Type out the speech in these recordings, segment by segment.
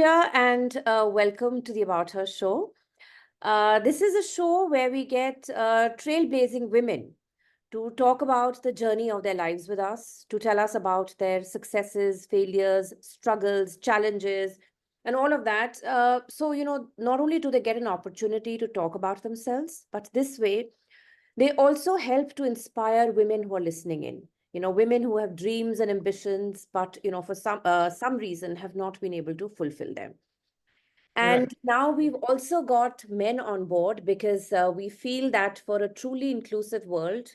Priya, and welcome to the About Her show. This is a show where we get trailblazing women to talk about the journey of their lives with us, to tell us about their successes, failures, struggles, challenges, and all of that. Not only do they get an opportunity to talk about themselves, but this way, they also help to inspire women who are listening in. Women who have dreams and ambitions, but for some reason have not been able to fulfill them. Right. And now we've also got men on board because we feel that for a truly inclusive world,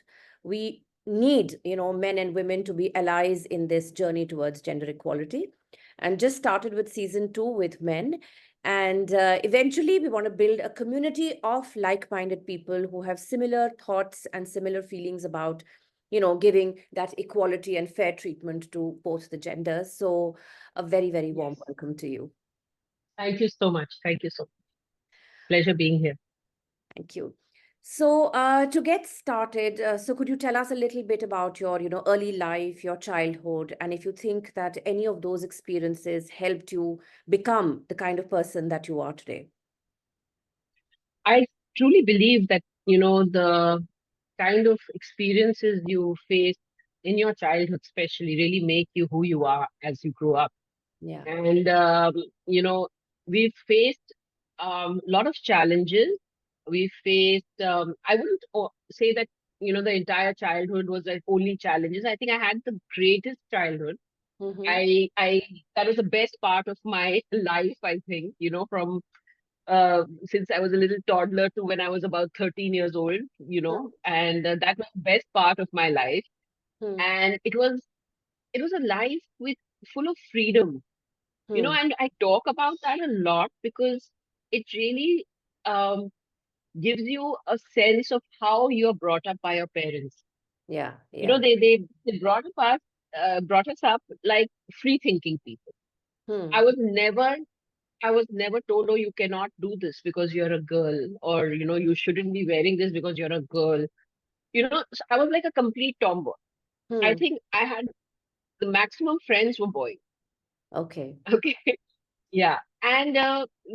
we need, men and women to be allies in this journey towards gender equality. And just started with season 2 with men. And eventually, we want to build a community of like-minded people who have similar thoughts and similar feelings about, giving that equality and fair treatment to both the genders. So a very, very warm Yes. welcome to you. Thank you so much. Thank you so much. Pleasure being here. Thank you. So, to get started, so could you tell us a little bit about your, early life, your childhood, and if you think that any of those experiences helped you become the kind of person that you are today? I truly believe that, the kind of experiences you face in your childhood, especially, really make you who you are as you grow up. Yeah. And, you know, we've faced a lot of challenges. We faced, I wouldn't say that, the entire childhood was like only challenges. I think I had the greatest childhood. Mm-hmm. I that was the best part of my life, I think, from since I was a little toddler to when I was about 13 years old, and that was the best part of my life. Mm-hmm. And it was a life with full of freedom, Hmm. and I talk about that a lot because it really um, gives you a sense of how you're brought up by your parents. Yeah. You know, Yeah. they brought us up like free thinking people. Hmm. I was never I was never told, oh, you cannot do this because you're a girl, or you shouldn't be wearing this because you're a girl. So I was like a complete tomboy. I Hmm. think I had the maximum friends were boys. Okay. Okay, yeah, and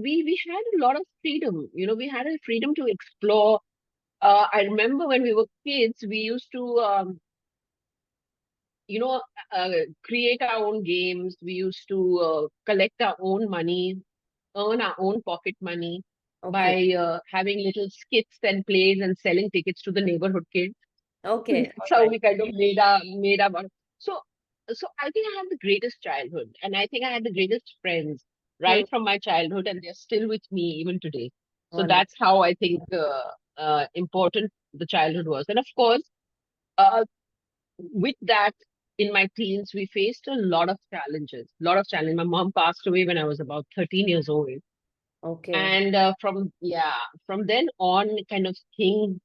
we had a lot of freedom. We had a freedom to explore. I remember when we were kids, we used to you know, uh, create our own games. We used to collect our own money, earn our own pocket money Okay. by having little skits and plays and selling tickets to the neighborhood kids. Okay. All That's how right. we kind of made our money. So so I think I had the greatest childhood, and I think I had the greatest friends Hmm. right from my childhood, and they're still with me even today. So Wonderful. that's how I think important the childhood was. And of course, uh, with that, in my teens, we faced a lot of challenges. A lot of challenges. My mom passed away when I was about 13 years old. Okay. And from then on, kind of things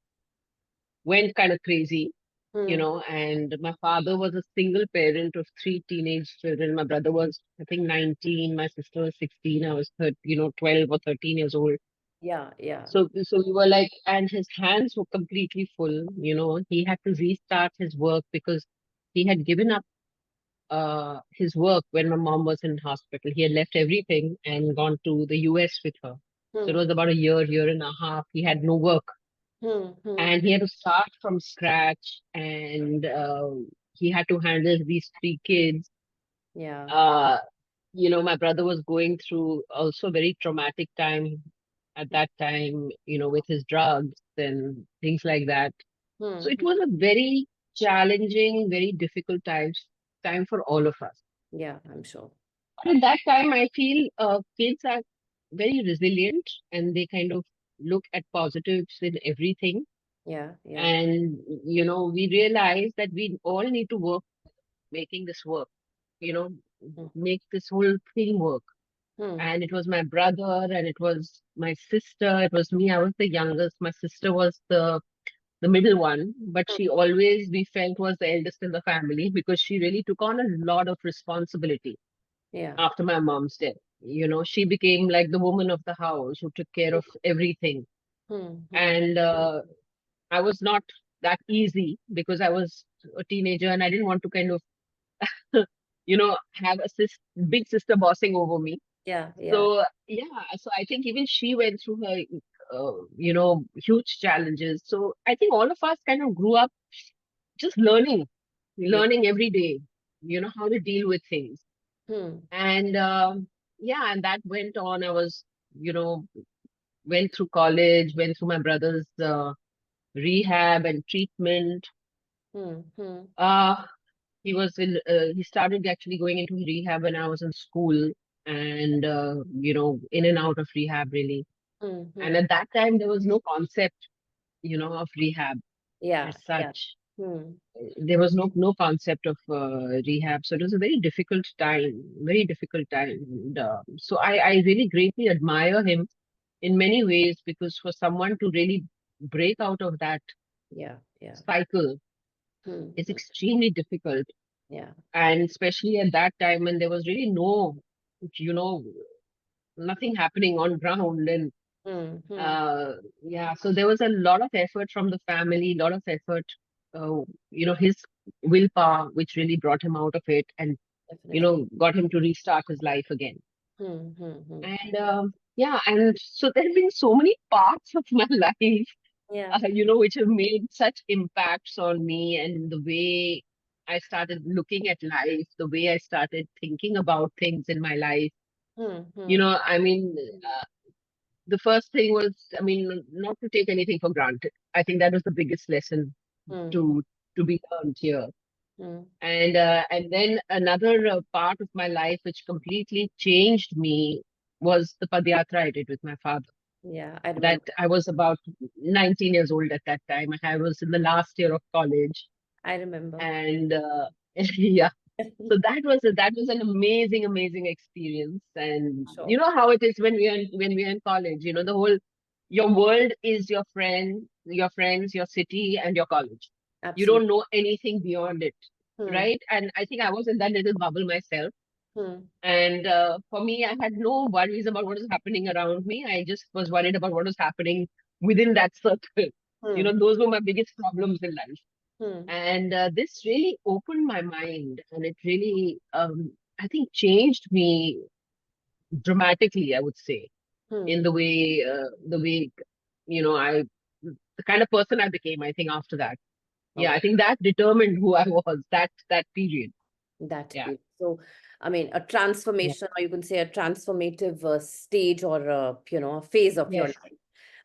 went kind of crazy, Hmm. and my father was a single parent of three teenage children. My brother was, I think, 19, my sister was 16, I was 12 or 13 years old. Yeah. Yeah. So we were like, and his hands were completely full. He had to restart his work because he had given up his work when my mom was in hospital. He had left everything and gone to the US with her. So it Hmm. was about a year and a half. He had no work, Hmm. Hmm. and he had to start from scratch, and he had to handle these three kids. Yeah. Uh, my brother was going through also a very traumatic time at that time, with his drugs and things like that. So Hmm. it was a very challenging, very difficult time for all of us. Yeah. I'm sure. At that time, I feel kids are very resilient, and they kind of look at positives in everything. Yeah. Yeah. And, we realize that we all need to work making this work, you know, Hmm. make this whole thing work. Hmm. And it was my brother, and it was my sister, it was me. I was the youngest. My sister was the middle one, but Hmm. she always, we felt, was the eldest in the family because she really took on a lot of responsibility Yeah. after my mom's death. She became like the woman of the house who took care of everything. Hmm. Hmm. And I was not that easy because I was a teenager and I didn't want to kind of, have a big sister bossing over me. Yeah, yeah. So yeah, so I think even she went through her, huge challenges. So I think all of us kind of grew up just Yeah. learning every day, how to deal with things. Hmm. And yeah, and that went on. I was, you know, went through college, went through my brother's rehab and treatment. Hmm. Hmm. Uh, he started actually going into rehab when I was in school, and, in and out of rehab really. Hmm. And Hmm. at that time, there was no concept, of rehab Yeah, as yeah. such. Hmm. There was no concept of rehab, so it was a very difficult time. And, so I really greatly admire him in many ways, because for someone to really break out of that Yeah, yeah. cycle Hmm. is Hmm. extremely difficult, Yeah. and especially at that time when there was really no, you know nothing happening on ground. And Hmm. Hmm. uh, yeah, so there was a lot of effort from the family, lot of effort, his willpower, which really brought him out of it, and Definitely. got him to restart his life again. Hmm. Hmm. Hmm. And yeah, and so there have been so many parts of my life, Yeah. which have made such impacts on me, and the way I started looking at life, the way I started thinking about things in my life. Hmm. Hmm. I mean, the first thing was, I mean, not to take anything for granted. I think that was the biggest lesson Hmm. to be learned here. Hmm. And then another part of my life which completely changed me was the Padyatra I did with my father. Yeah, I That remember. I was about 19 years old at that time. I was in the last year of college, I remember. and yeah. So that was an amazing experience. And you Sure. know how it is when we are in college. The whole your world is your friends, your city, and your college. You Absolutely. don't know anything beyond it, Hmm. right? And I think I was in that little bubble myself. Hmm. And for me, I had no worries about what was happening around me. I just was worried about what was happening within that circle. Hmm. Those were my biggest problems in life. Hmm. And this really opened my mind, and it really, I think, changed me dramatically, I would say, Hmm. in the way, I, the kind of person I became, I think, after that. Yeah, I Okay. think that determined who I was, that period. That Yeah. period. So, I mean, a Yeah. transformation, or you can say a transformative stage, or a phase of your Yes, life.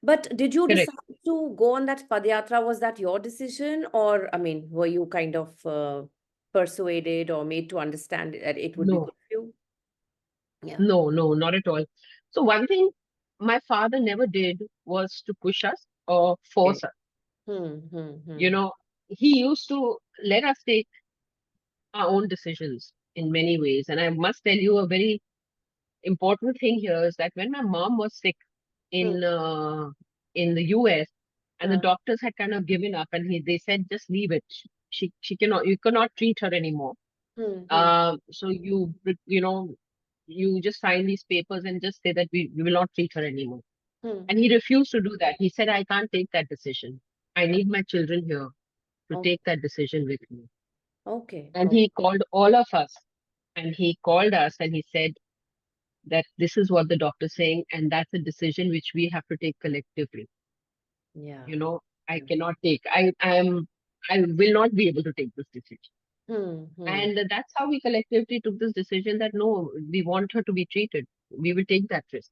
But did you correct. decide to go on that Padyatra? Was that your decision, or I mean, were you kind of persuaded or made to understand that it would be No, good for you? Yeah. no, not at all. So one thing my father never did was to push us or Okay. force us. Hmm. Hmm. You Hmm. know, he used to let us take our own decisions in many ways. And I must tell you, a very important thing here is that when my mom was sick Hmm. in the US, and the Huh. doctors had kind of given up, and they said just leave it. She cannot, you cannot treat her anymore. Hmm. Hmm. So you just sign these papers and just say that we will not treat her anymore. Hmm. And he refused to do that. He said, I can't take that decision. I need my children here to Oh, take that decision with me. okay. And Oh, he called all of us, and he called us, and he said that this is what the doctor's saying, and that's a decision which we have to take collectively. yeah. You know, I Yeah. cannot take. I will not be able to take this decision. Hmm. Hmm. And that's how we collectively took this decision that no, we want her to be treated. We will take that risk.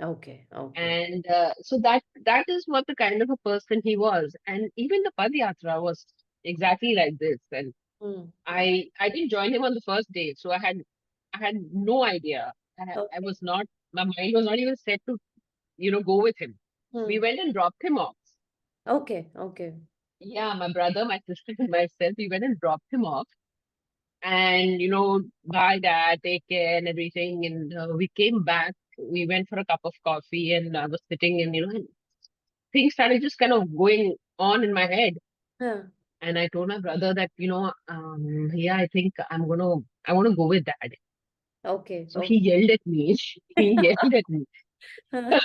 Okay. Okay. And so that is what the kind of a person he was. And even the Padyatra was exactly like this. And Hmm. Hmm. I didn't join him on the first day, so I had no idea. I Okay. was not, my mind was not even set to go with him. We Hmm. went and dropped him off. Okay. Okay. Yeah, my brother, my sister, and myself, we went and dropped him off. And bye dad, take care and everything. And we came back. We went for a cup of coffee, and I was sitting, and and things started just kind of going on in my head. Huh. And I told my brother that, yeah, I think I want to go with dad. Okay. So he Okay. yelled at me. He yelled at me. Huh.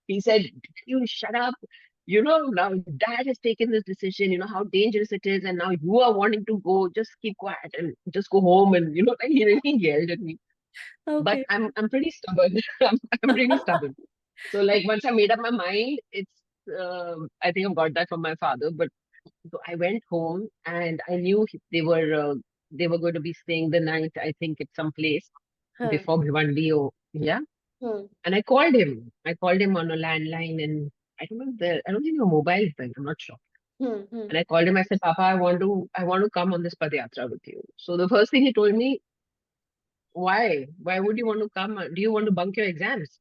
He said, you shut up. Now dad has taken this decision, how dangerous it is. And now you are wanting to go. Just keep quiet and just go home. And, like he really yelled at me. But Okay. I'm pretty stubborn. I'm pretty stubborn. So like once I made up my mind, it's I think I've got that from my father. But so I went home and I knew they were going to be staying the night, I think, at some place Huh. before Bhiwandi. Or yeah, Hmm. and I called him. I called him on a landline, and I don't think a mobile thing. I'm not sure. Hmm. Hmm. And I called him. I said, Papa, I want to come on this Padayatra with you. So the first thing he told me, why? Why would you want to come? Do you want to bunk your exams?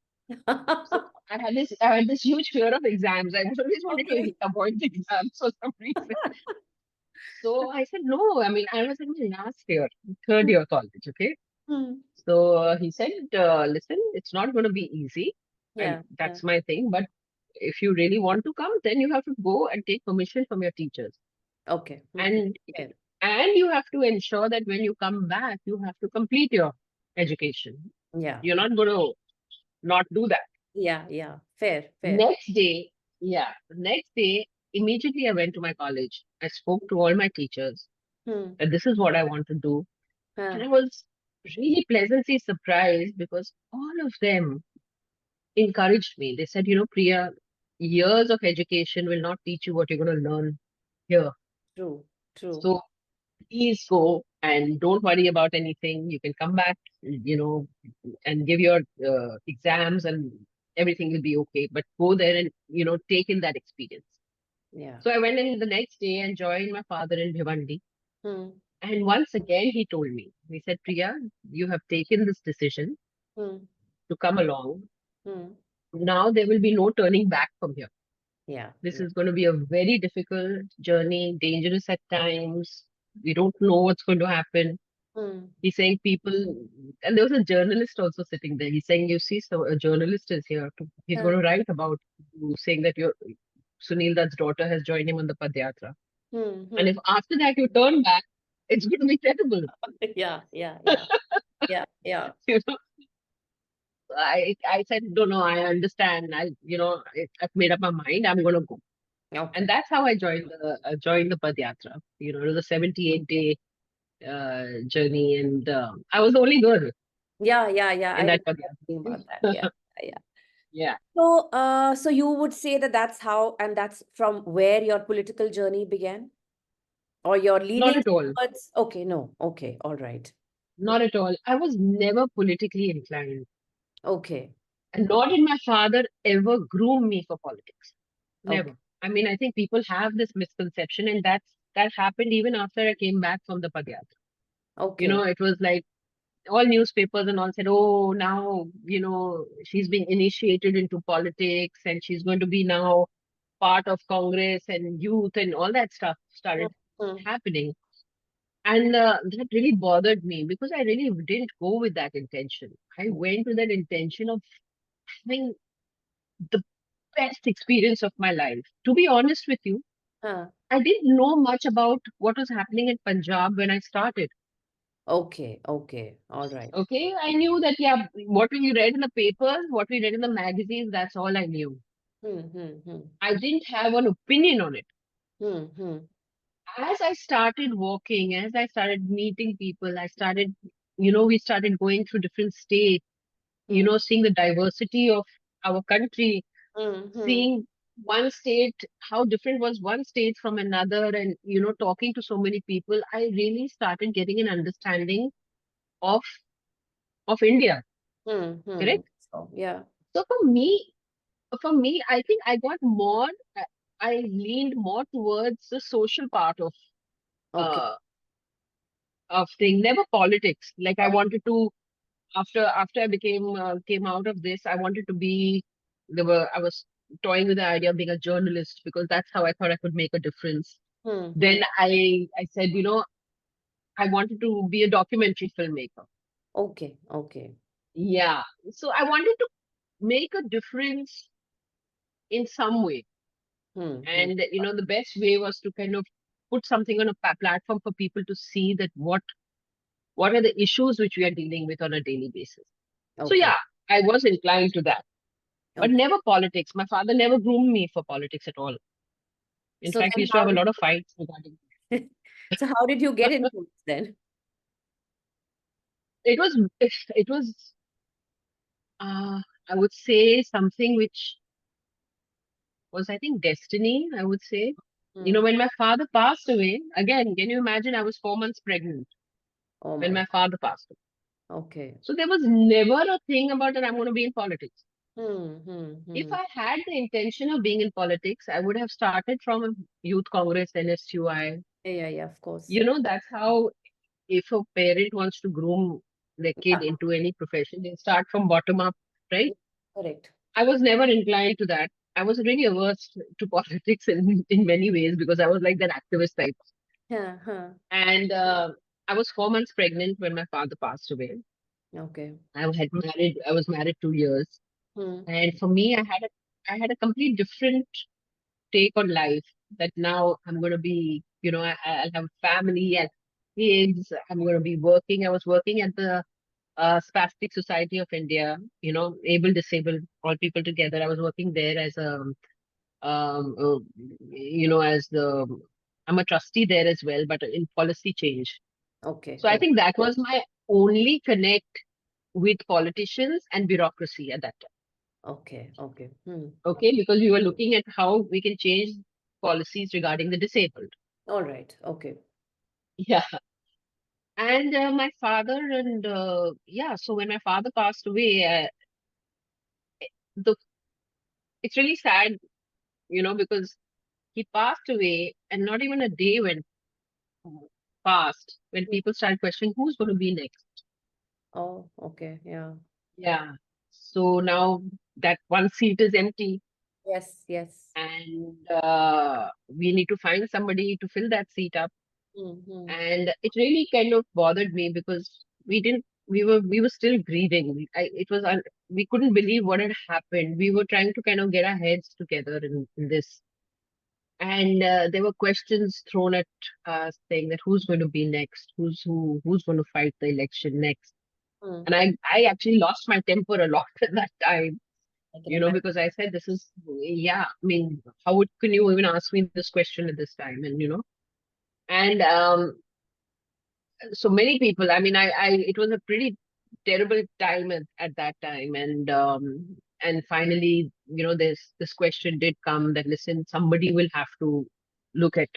So I had this huge fear of exams. I always wanted to Okay. avoid the exams for some reason. So I said, no. I mean, I was in my last year, third year college. Okay. Hmm. So he said, listen, it's not going to be easy. And Yeah. Yeah. that's my thing. But if you really want to come, then you have to go and take permission from your teachers. Okay. Okay. And Fair. and you have to ensure that when you come back, you have to complete your education. Yeah. You're not going to not do that. Yeah. Yeah. Fair. Fair. Next day, yeah, next day, immediately I went to my college. I spoke to all my teachers Hmm. that this is what I want to do. And Huh. I was really pleasantly surprised because all of them encouraged me. They said, Priya, years of education will not teach you what you're going to learn here. True. True. So please go and don't worry about anything. You can come back, and give your exams and everything will be okay. But go there and, take in that experience. Yeah. So I went in the next day and joined my father in Bhiwandi. Hmm. And once again, he told me, he said, Priya, you have taken this decision Hmm. to come along. Hmm. Now there will be no turning back from here. Yeah. This Yeah. is going to be a very difficult journey, dangerous at times. We don't know what's going to happen. Hmm. He's saying people, and there was a journalist also sitting there. He's saying, you see, so a journalist is here. He's Huh. going to write about you, saying that your Sunil Dutt's daughter has joined him on the Padyatra. Hmm. And Hmm. if after that you turn back, it's going to be terrible. Yeah. Yeah. Yeah. Yeah. Yeah. You know, I said, no, no, I understand. I've made up my mind. I'm going to go. And Okay. that's how I joined the Padyatra. It was a 78-day journey, and I was the only girl Yeah. Yeah. Yeah. I in that remember thinking about that. Padyatra. Yeah. Yeah. Yeah, So, so you would say that that's how, and that's from where your political journey began, or your not leaning at all. towards? Okay, no, okay, all right, Not at all. I was never politically inclined, okay, and nor did my father ever groom me for politics. okay, Never. I mean, I think people have this misconception, and that happened even after I came back from the Padyatra. okay. It was like all newspapers and all said, oh, now, she's being initiated into politics and she's going to be now part of Congress and youth and all that stuff started Mhm. happening. And that really bothered me because I really didn't go with that intention. I went with that intention of having the best experience of my life. To be honest with you, Huh. I didn't know much about what was happening in Punjab when I started. Okay, okay, all right. Okay, I knew that, yeah, what we read in the papers, what we read in the magazines, that's all I knew. Hmm, hmm, hmm, I didn't have an opinion on it. hmm, hmm, As I started walking, as I started meeting people, we started going through different states, hmm, seeing the diversity of our country, hmm, hmm, seeing one state, how different was one state from another, and, talking to so many people, I really started getting an understanding of India, hmm. correct? So, yeah, So for me, I think I leaned more towards the social part okay. uh, of thing, never politics. Like I wanted to, after I came out of this, I wanted to be, I was toying with the idea of being a journalist because that's how I thought I could make a difference. Hmm, hmm. Then I said, I wanted to be a documentary filmmaker. Okay, okay. Yeah. So I wanted to make a difference in some way. Hmm, hmm. And the best way was to kind of put something on a platform for people to see that what are the issues which we are dealing with on a daily basis. So Okay, yeah, I was inclined to that, but okay. never politics. My father never groomed me for politics at all. In So fact, we then used to how have a did lot of fights regarding so how did you get into it then? it was, it was, I would say something which was, I think, destiny, I would say. You know, Hmm. when my father passed away, again, can you imagine? I was 4 months pregnant Oh when my. my father passed away. Okay. So there was never a thing about that I'm going to be in politics. If Hmm. I had the intention of being in politics, I would have started from a youth congress, NSUI. Yeah, of course. You know, that's how, if a parent wants to groom their kid Yeah, into any profession, they start from bottom up, right? correct. I was never inclined to that. I was really averse to politics in many ways because I was like that activist type. Yeah, huh. And I was 4 months pregnant when my father passed away. Okay. I was married 2 years. Hmm. And for me, I had a complete different take on life that now I'm going to be, you know, I'll have a family and kids. I'm going to be working. I was working at the Spastic Society of India, you know, able, disabled, all people together. I was working there as a, um, uh, you know, as the, I'm a trustee there as well, but in policy change. Okay. So I Oh, think that was my only connect with politicians and bureaucracy at that time. okay. Okay. Hmm. Okay, because we were looking at how we can change policies regarding the disabled. All right. Okay. Yeah. And my father, and yeah, so when my father passed away, the it's really sad, you know, because he passed away and not even a day went past when Hmm. people started questioning who's going to be next. Oh, okay. Yeah. Yeah. So now that one seat is empty, Yes, yes. and we need to find somebody to fill that seat up. Hmm. And it really kind of bothered me because we were still grieving. We couldn't believe what had happened. We were trying to kind of get our heads together in this. And there were questions thrown at us saying that who's going to be next, who's going to fight the election next. Hmm. And I actually lost my temper a lot at that time, I can you know, imagine. because I said, this is, yeah, I mean, can you even ask me this question at this time? And, you know, and so many people, I mean, it was a pretty terrible time at that time. And finally, you know, this question did come that, listen, somebody will have to look at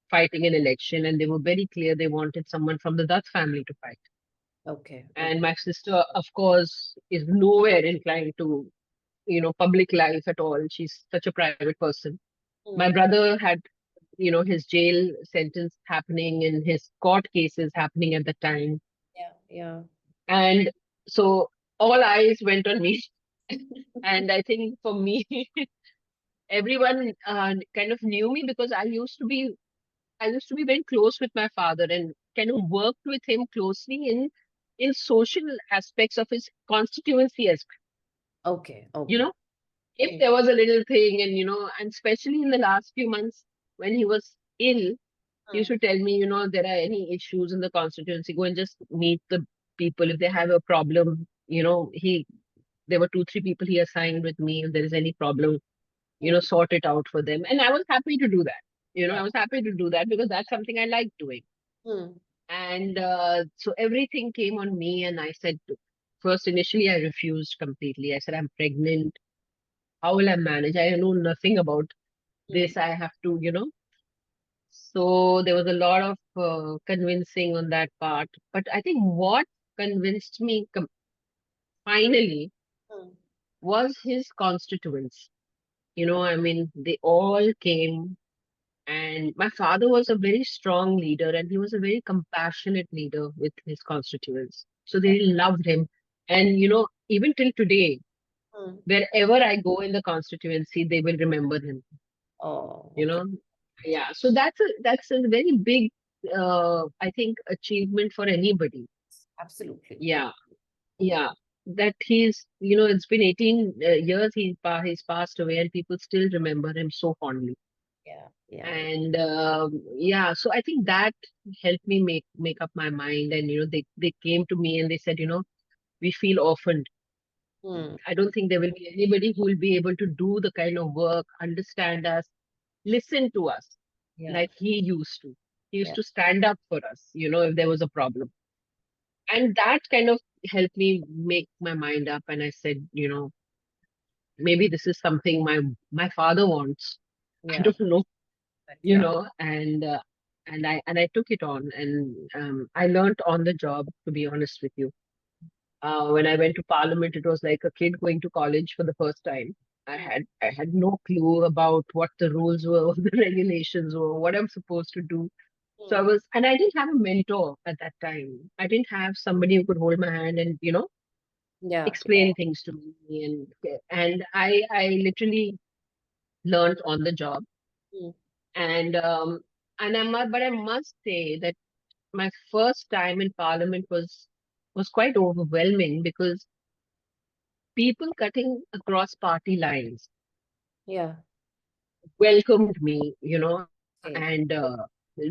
fighting an election. And they were very clear they wanted someone from the Dutt family to fight. Okay. And Okay. my sister, of course, is nowhere inclined to, you know, public life at all. She's such a private person. My Hmm. brother had, you know, his jail sentence happening and his court cases happening at the time. Yeah. Yeah. And so all eyes went on me. And I think for me, everyone kind of knew me because I used to be very close with my father and kind of worked with him closely in social aspects of his constituency as well. Okay. You Okay. know, if Hmm. there was a little thing, and, you know, and especially in the last few months when he was ill, he used Hmm. to tell me, you know, there are any issues in the constituency, go and just meet the people. If they have a problem, you know, there were 2, 3 people he assigned with me. If there is any problem, you know, Hmm. sort it out for them. And I was happy to do that. You know, Yeah. I was happy to do that because that's something I like doing. Hmm. And so everything came on me, and I said, first, initially, I refused completely. I said, I'm pregnant. How will I manage? I know nothing about Hmm. this. I have to, you know. So there was a lot of convincing on that part. But I think what convinced me finally Hmm. was his constituents. You know, I mean, they all came. And my father was a very strong leader, and he was a very compassionate leader with his constituents. So Yeah. they loved him. And, you know, even till today, Hmm. wherever I go in the constituency, they will remember him, Oh, you okay. know. Yeah. So that's a very big, I think, achievement for anybody. Absolutely. Yeah. Yeah. That you know, it's been 18 years he's passed away, and people still remember him so fondly. Yeah. Yeah. And yeah, so I think that helped me make up my mind. And, you know, they came to me and they said, you know, we feel orphaned. Hmm. I don't think there will be anybody who will be able to do the kind of work, understand us, listen to us Yeah. like he used to. He used Yeah. to stand up for us, you know, if there was a problem. And that kind of helped me make my mind up. And I said, maybe this is something my father wants. I Yeah. don't know, Yeah. and I took it on, and I learned on the job, to be honest with you. When I went to Parliament, it was like a kid going to college for the first time. I had no clue about what the rules were, what the regulations were, what I'm supposed to do. So Mm. and I didn't have a mentor at that time. I didn't have somebody who could hold my hand and Yeah. explain things to me, and I literally learned on the job. Mm. And um and I must but I must say that my first time in Parliament was quite overwhelming, because people cutting across party lines Yeah. welcomed me, Okay. and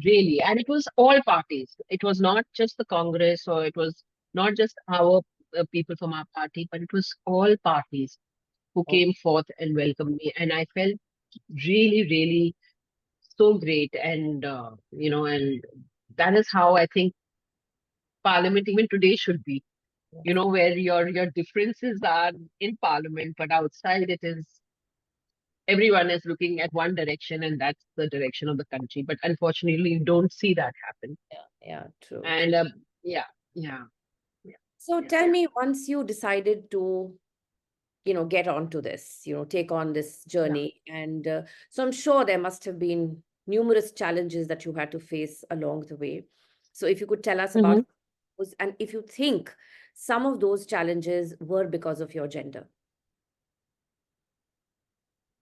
really, and it was all parties. It was not just the Congress, or it was not just our people from our party, but it was all parties who Oh, came forth and welcomed me. And I felt really, really so great. And that is how I think Parliament even today should be, yes. where your differences are in Parliament, but outside it is everyone is looking at one direction, and that's the direction of the country. But unfortunately, you don't see that happen. Yeah. Yeah. True. And yeah, yeah, yeah, So yeah. tell me, once you decided to, get onto this, take on this Yeah. journey, and so I'm sure there must have been numerous challenges that you had to face along the way. So if you could tell us Hmm. about those, and if you think some of those challenges were because of your gender.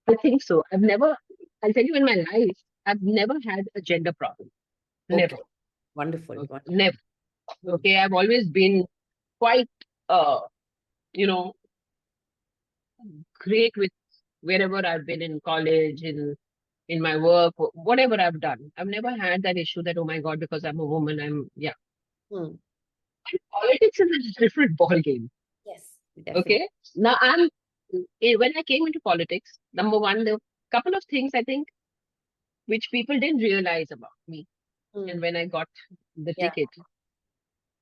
I think so. I'll tell you, in my life, I've never had a gender problem. Never. Okay, wonderful, Okay, wonderful. never. Hmm. Okay, I've always been quite, uh, you know, great with wherever I've been, in college, in my work, whatever I've done. I've never had that issue that, oh my God, because I'm a woman, yeah. Hmm. Politics is a different ball game. Yes, definitely. Okay. Now when I came into politics, number one, there were a couple of things I think which people didn't realize about me. Hmm. And when I got the Yeah. ticket,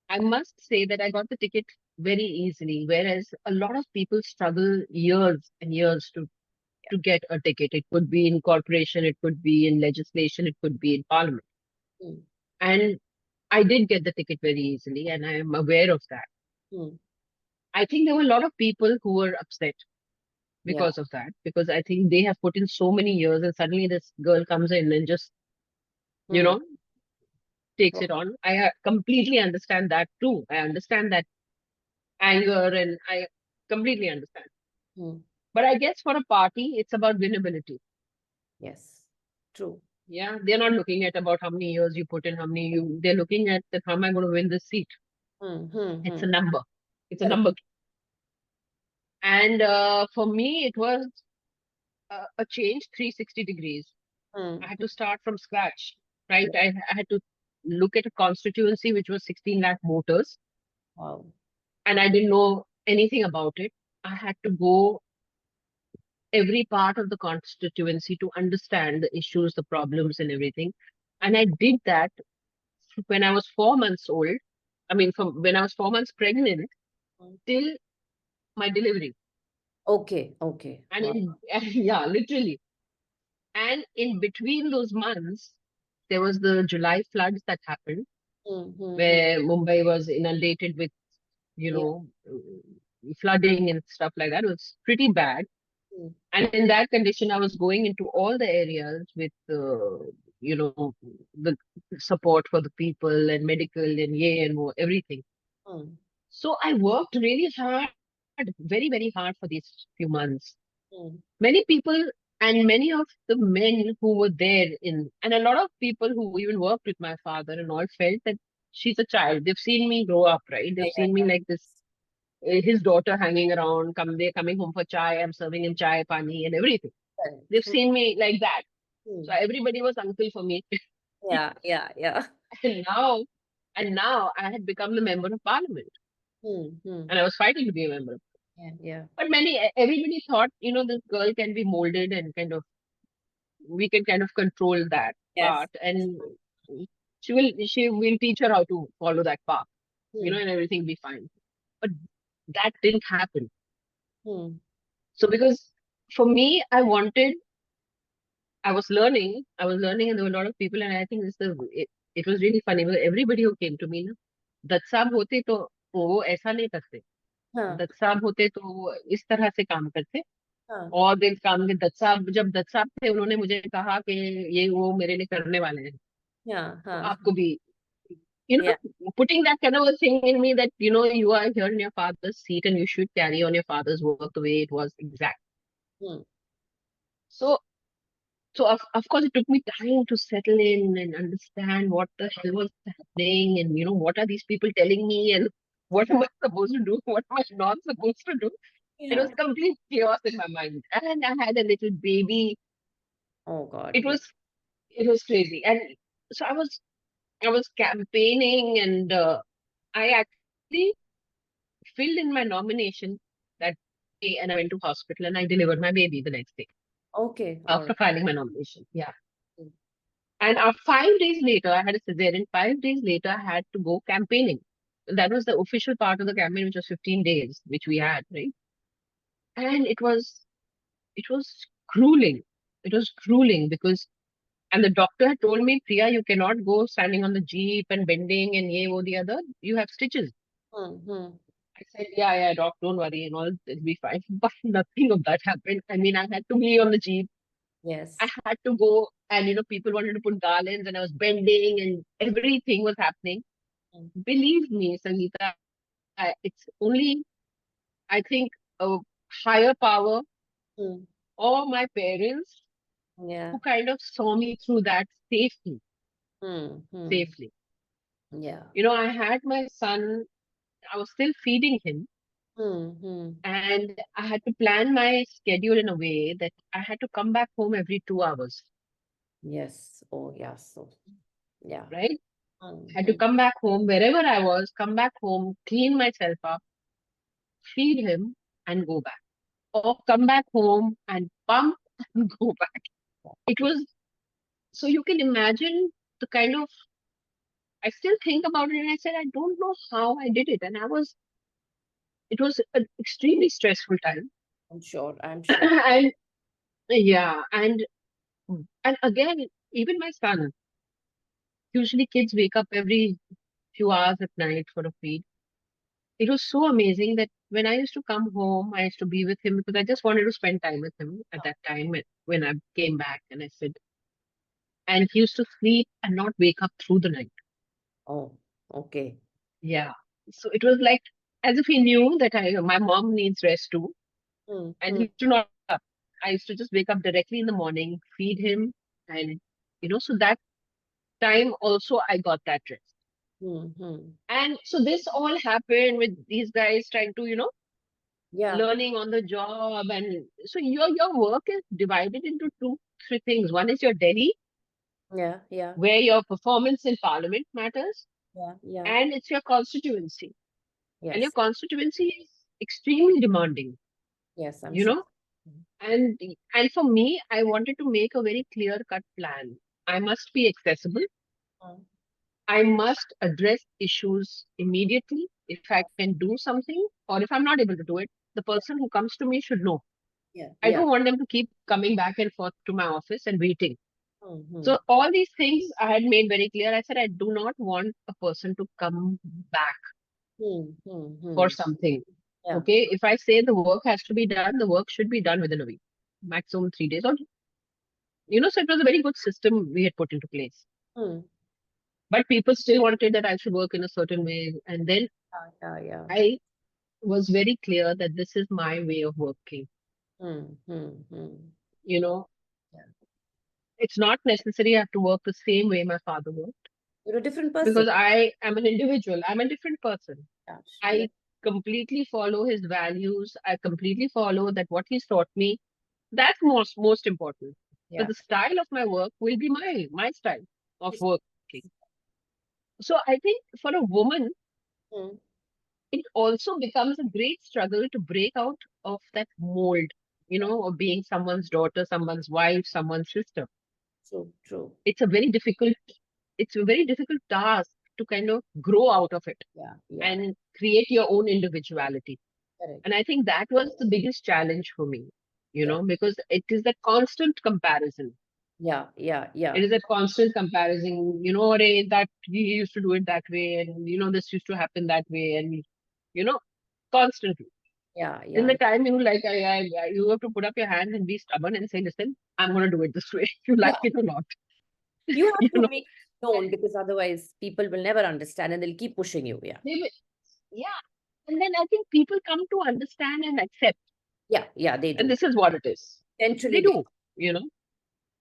I must say that I got the ticket very easily, whereas a lot of people struggle years and years to get a ticket. It could be in corporation, it could be in legislation, it could be in parliament. Hmm. And I did get the ticket very easily, and I am aware of that. Hmm. I think there were a lot of people who were upset Yeah. because of that, because I think they have put in so many years, and suddenly this girl comes in and just, you Hmm. know, takes Wow. it on. I completely understand that too. I understand that anger, and I completely understand. Hmm. But I guess for a party, it's about winnability. Yes, true. Yeah, they're not looking at about how many years you put in, they're looking at that, how am I going to win this seat? Hmm. Hmm. It's Hmm. a number. It's a Correct. number. And for me, it was a change 360 degrees. I Hmm. had to start from scratch, right? I had to look at a constituency which was 16 lakh voters, Wow. and I didn't know anything about it. I had to go every part of the constituency to understand the issues, the problems, and everything. And Hmm. I did that when I was 4 months old. I mean, from when I was 4 months pregnant Hmm. till my delivery. Okay, okay. And Wow. yeah, literally. And in between those months, there was the July floods that happened, Hmm. Hmm. Hmm. where Mumbai was inundated with, you Yeah. know, flooding and stuff like that. It was pretty bad. Hmm. And in that condition, I was going into all the areas with, the support for the people, and medical, and yeah, and everything. Hmm. So I worked really hard, very, very hard for these few months. Hmm. Many people and many of the men who were there and a lot of people who even worked with my father and all felt that she's a child. They've seen me grow up, right? Yeah, They've yeah, seen me like this, his daughter hanging around, they're coming home for chai, I'm serving him chai, pani, and everything. correct. They've Hmm. seen me like that. So Hmm. everybody was uncle for me. Yeah, yeah, yeah. and now, and now I had become the member of parliament, Hmm. Hmm. and I was fighting to be a member. Yeah, yeah. But everybody thought, this girl can be molded, and we can kind of control that Yes. part, and she will teach her how to follow that path. Hmm. and everything be fine. But that didn't happen. Hmm. So because for me, I was learning, and there were a lot of people, and I think it was really funny because everybody who came to me, na, Dutt साहब होते तो वो ऐसा नहीं करते, हाँ, दत्त साहब होते तो वो इस तरह से काम करते, हाँ, और दिन काम के जब दत्त साहब थे उन्होंने मुझे कहा कि ये वो मेरे लिए करने वाले हैं, हाँ, तो हाँ, आपको भी, you yeah, know, putting that kind of a thing in me that, you are here in your father's seat and you should carry on your father's work the way it was exact. hmm, So, so of course, it took me time to settle in and understand what the hell was happening, and what are these people telling me, and what am I supposed to do, what am I not supposed to do. It yeah. was complete chaos in my mind, and I had a little baby. Oh God, It yeah. was it was crazy, and so I was campaigning, and I actually filled in my nomination that day, and I went to hospital and I delivered my baby the next day Okay, all after right. filing my nomination. Yeah. Hmm. And 5 days later, I had a cesarean. 5 days later, I had to go campaigning. That was the official part of the campaign, which was 15 days, which we had, right? And it was grueling. It was grueling because, and the doctor had told me, Priya, you cannot go standing on the jeep and bending and ye, wo, the other. You have stitches. Hmm, hmm. I said, yeah, yeah, doc, don't worry, it'll be fine. But nothing of that happened. I mean, I had to be on the jeep. I Yes. had to go, and people wanted to put garlands, and I was bending, and everything was happening. Hmm, Believe me, Sangeeta, it's only, I think, a higher power hmm, or my parents yeah. who kind of saw me through that safely, Hmm, hmm. safely. Yeah. I had my son, I was still feeding him, Hmm, hmm. and I had to plan my schedule in a way that I had to come back home every 2 hours, Yes. Oh, yeah. So, yeah. right? Hmm, I had to hmm. come back home wherever I was, come back home, clean myself up, feed him, and go back. Or come back home and pump and go back. It was, so you can imagine the kind of, I still think about it and I said, I don't know how I did it. And it was an extremely stressful time. I'm sure. I'm sure. And yeah, and again, even my son, usually kids wake up every few hours at night for a feed. It was so amazing that when I used to come home, I used to be with him because I just wanted to spend time with him at that time when I came back, and I said, and he used to sleep and not wake up through the night. Oh, okay. Yeah. So it was like as if he knew that my mom needs rest too, Hmm, and hmm, he used to not wake up. I used to just wake up directly in the morning, feed him, and so that time also I got that rest. hmm, hmm. And so this all happened with these guys trying to, Yeah. learning on the job. And so your work is divided into two, three things. One is your Delhi, Yeah. Yeah. where your performance in parliament matters, Yeah. Yeah. and it's your constituency. And your Yes. constituency is extremely demanding, Yes, I'm you sure. know. And for me, I wanted to make a very clear cut plan. I must be accessible. Hmm. I must address issues immediately if I can do something, or if I'm not able to do it, the Yeah. person who comes to me should know. Yeah. I Yeah. don't want them to keep coming back and forth to my office and waiting. Hmm, hmm, So all these things I had made very clear. I said I do not want a person to come back hmm, hmm, for hmm. something. Yeah. Okay, if I say the work has to be done, the work should be done within a week, maximum 3 days. Or so it was a very good system we had put into place. Hmm. But people still wanted that I should work in a certain way, and then Yeah. Yeah. Yeah. I was very clear that this is my way of working. Hmm, hmm, hmm. You know, Yeah. it's not necessary I have to work the same way my father worked, You're a different person. because I am an individual. I'm a different person. Yeah. Yeah. I completely follow his values. I completely follow that what he's taught me. That's most important. But Yeah. the style of my work will be my style of working. So I think for a woman, Hmm. it also becomes a great struggle to break out of that mold, of being someone's daughter, someone's wife, someone's sister. True. True. It's a very difficult task. to kind of grow out of it Yeah. and create your own individuality. Correct. And I think that was the biggest challenge for me, Yeah. because it is that constant comparison. Yeah. It is a constant comparison, Arey, that he used to do it that way, and this used to happen that way, and constantly. Yeah. In Yeah. the time you have to put up your hands and be stubborn and say, listen, I'm going to do it this way, if you like Yeah. it or not. You have You to know, make it known because otherwise people will never understand and they'll keep pushing you. Yeah. they will, yeah. And then I think people come to understand and accept, Yeah. They and do. this is what it is. Eventually, They do, you know.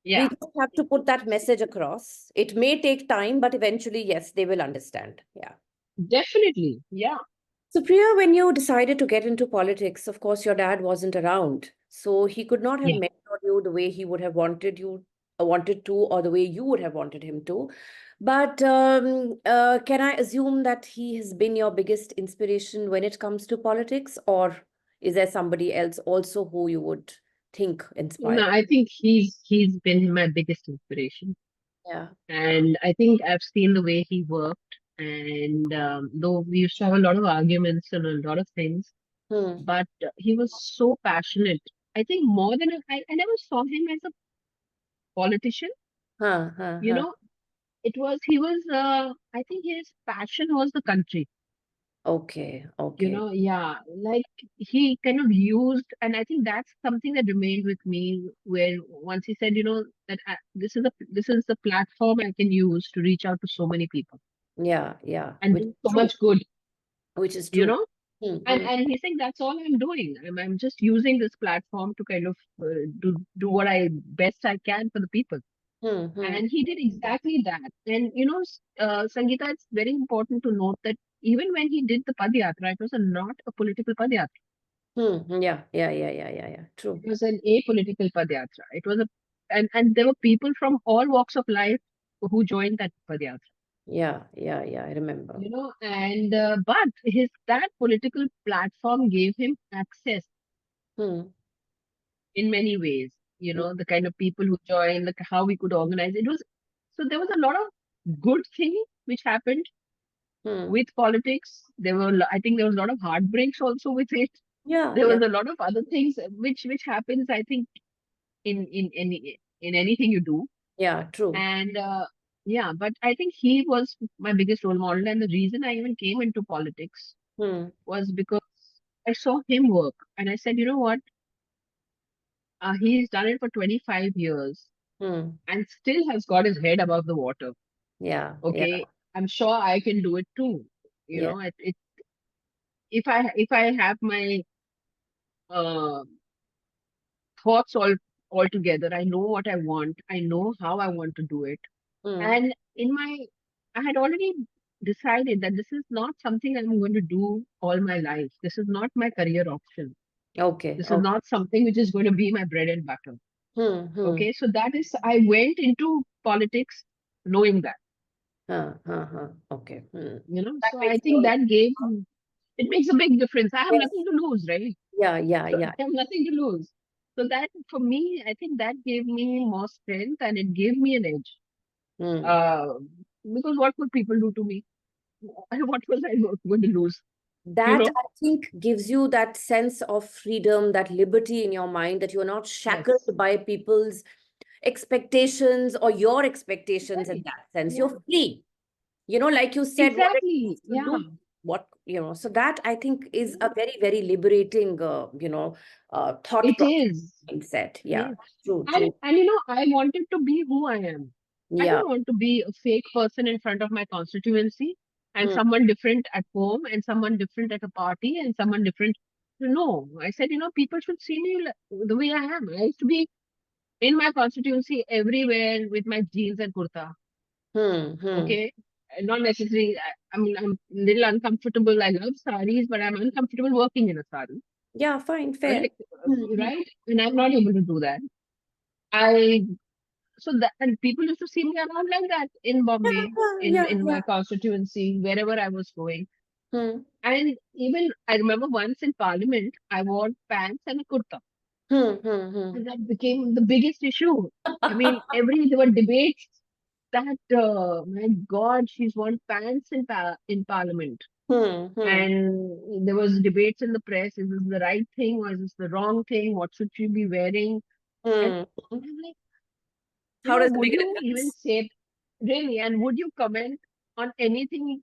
we Yeah, just have to put that message across. It may take time, but eventually, yes, they will understand. Yeah. definitely. Yeah. So, Priya, when you decided to get into politics, of course, your dad wasn't around. So he could not have Yeah. mentored you the way he would have wanted to, or the way you would have wanted him to. But can I assume that he has been your biggest inspiration when it comes to politics, or is there somebody else also who you would think No, inspired? I think he's been my biggest inspiration. Yeah. And I think I've seen the way he worked. And though we used to have a lot of arguments and a lot of things, Hmm. but he was so passionate. I think more than I never saw him as a politician. Huh, huh, You huh. know, he was. I think his passion was the country. Okay, okay. Yeah, like he kind of used, and I think that's something that remained with me. Where once he said, that this is the platform I can use to reach out to so many people Yeah, and which do is so true, much good. which is You true. know, Hmm, and hmm, and he's saying that's all I'm doing. I'm just using this platform to kind of do what I best I can for the people. hmm. And he did exactly that. And Sangeeta, it's very important to note that even when he did the Padyatra, it was not a political Padyatra. Yeah. True. It was an apolitical Padyatra. It was and there were people from all walks of life who joined that Padyatra. Yeah. I remember. And but that political platform gave him access Hmm. in many ways. Yeah. The kind of people who joined, like how we could organize. So there was a lot of good thing which happened Hmm. with politics. I think there was a lot of heartbreaks also with it. Yeah, There yeah, was a lot of other things which happens, I think, in anything you do. yeah, true. And yeah, but I think he was my biggest role model. And the reason I even came into politics Hmm. was because I saw him work, and I said, you know what? He's done it for 25 years Hmm. and still has got his head above the water. Yeah. Okay, I'm sure I can do it too. Yeah. If I have my uh, thoughts all together, I know what I want. I know how I want to do it. Hmm. And I had already decided that this is not something I'm going to do all my life. This is not my career option. Okay. This is Okay. not something which is going to be my bread and butter. Hmm. Okay, so I went into politics knowing that, Okay. Hmm. That so I makes a think lot of that it makes a big difference. I have sense. nothing to lose, right? Yeah. I have nothing to lose. So that for me, I think that gave me more strength and it gave me an edge. Hmm. Uh, because what would people do to me? What was I going to lose? You That know? I think gives you that sense of freedom, that liberty in your mind, that you're not shackled Yes. by people's expectations or your expectations in Right. that sense. Yeah. You're free. Like you said, what it Exactly. takes to Yeah. do so that I think is a Yeah. very, very liberating, thought It process is. mindset. It Yeah, is. true, And true. I wanted to be who I am. I Yeah. don't want to be a fake person in front of my constituency and Hmm. someone different at home and someone different at a party and someone different. No, I said, people should see me the way I am. I used to be in my constituency everywhere with my jeans and kurta. Hmm. Okay. Not necessarily, I mean, I'm a little uncomfortable. I love saris, but I'm uncomfortable working in a sari. Yeah, fine, fair. Like, Hmm. right? And I'm not able to do that. I So that, and people used to see me around like that in Bombay, in Yeah. my constituency, wherever I was going. Hmm. And even I remember once in Parliament, I wore pants and a kurta, Hmm. and that became the biggest issue. I mean, there were debates. that, my God, she's won pants in Parliament. Hmm. And there was debates in the press. Is this the right thing or is this the wrong thing? What should she be wearing? And Hmm. I'm like, How does it would make a you even difference? say really? And would you comment on anything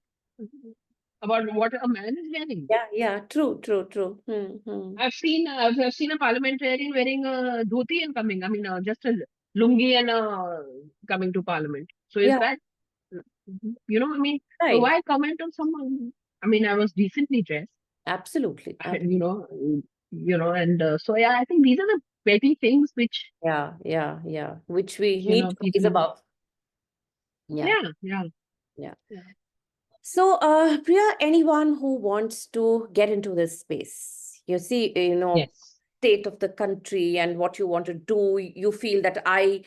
about what a man is wearing? Yeah, yeah, true, true, true. I've seen a parliamentarian wearing a dhoti and coming. I mean, just a lungi and coming to parliament. So is Yeah, that, I mean, so right. why comment on someone? I mean, I was decently dressed, Absolutely. and and so yeah, I think these are the petty things which Yeah, yeah, yeah. Which we need to raise people. above. Yeah, Yeah, yeah, yeah. yeah. So, Priya, anyone who wants to get into this space, you see, Yes. state of the country and what you want to do, you feel that I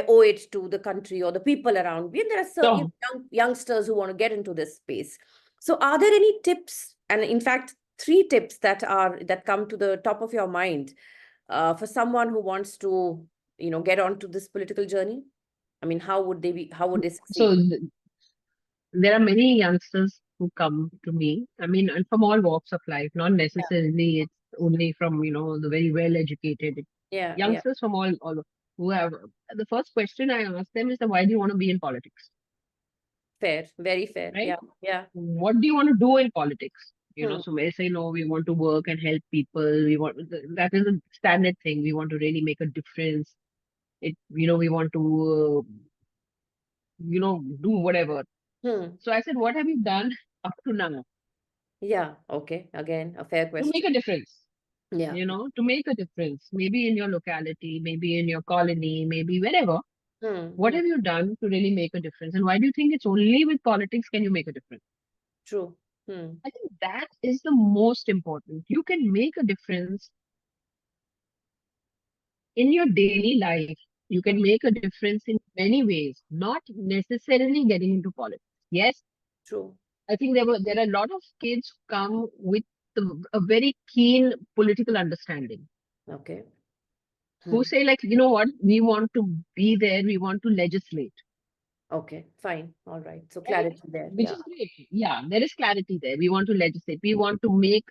owe it to the country or the people around me. And there are So, youngsters who want to get into this space. So, are there any tips? And in fact, three tips that come to the top of your mind for someone who wants to, get onto this political journey? I mean, how would they so succeed? there are many youngsters who come to me. I mean, and from all walks of life, not Yeah, necessarily it's only from, the very well educated. yeah, yeah. Youngsters from all who have, the first question I ask them is that why do you want to be in politics? Fair, very fair. Right? Yeah, yeah. What do you want to do in politics? Hmm. So they say, no, we want to work and help people. That is a standard thing. We want to really make a difference. We want to, do whatever. Hmm. So I said, what have you done up to now Yeah. Okay. Again, a fair to make question. a difference? Yeah. To make a difference, maybe in your locality, maybe in your colony, maybe wherever. Hmm. What Hmm. have you done to really make a difference? And why do you think it's only with politics can you make a difference? True. Hmm. I think that is the most important. You can make a difference in your daily life. You Hmm. can make a difference in many ways, not necessarily getting into politics. Yes, True. I think there are a lot of kids who come with a very keen political understanding Okay. who Hmm. say like, what, we want to be there, we want to legislate. Okay. Fine. All right. So Right? clarity there. Which Yeah. is great. Yeah, there is clarity there. We want to legislate. We want to make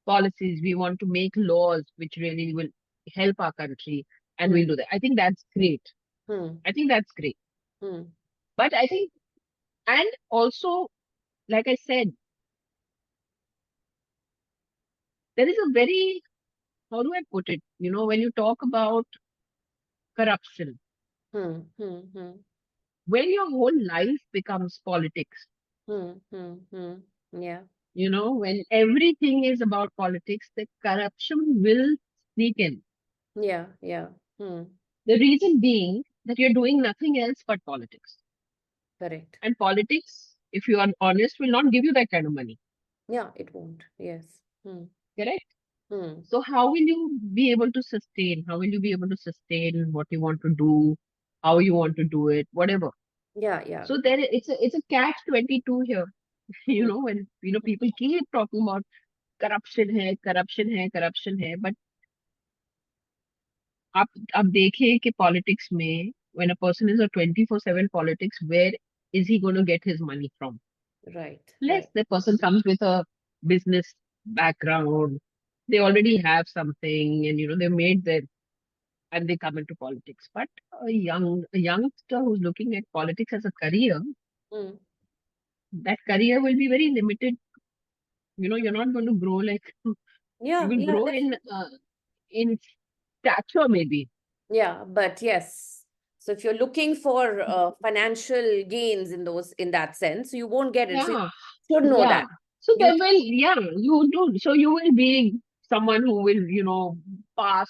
policies. We want to make laws which really will help our country, and Hmm. we'll do that. I think that's great. Hmm. I think that's great. Hmm. But I think, and also, like I said, there is a very, how do I put it? When you talk about corruption, Hmm. Hmm. Hmm. when your whole life becomes politics, Hmm. Hmm. Hmm. Yeah. when everything is about politics, the corruption will sneak in. Yeah. Yeah. Hmm. The reason being that you're doing nothing else but politics. Correct. And politics, if you are honest, will not give you that kind of money. Yeah. It won't. Yes. Hmm. Correct? Hmm. So how will you be able to sustain? How will you be able to sustain what you want to do, how you want to do it, whatever? Yeah. Yeah. So it's a catch 22 here. Hmm. When people keep talking about corruption hai, corruption hai, corruption hai, but आप देखिए कि politics में when a person is a 24/7 politics, where is he going to get his money from? Right. Unless Right. the person comes with a business background, they already have something, and they made their and they come into politics. But a youngster who's looking at politics as a career, Hmm. that career will be very limited. You're not going to grow like you Yeah. will Yeah. grow in stature maybe. Yeah, but yes. So if you're looking for financial gains in that sense, you won't get it. So you Yeah, should know yeah. that. So You there will, yeah, you do. So you will be someone who will, pass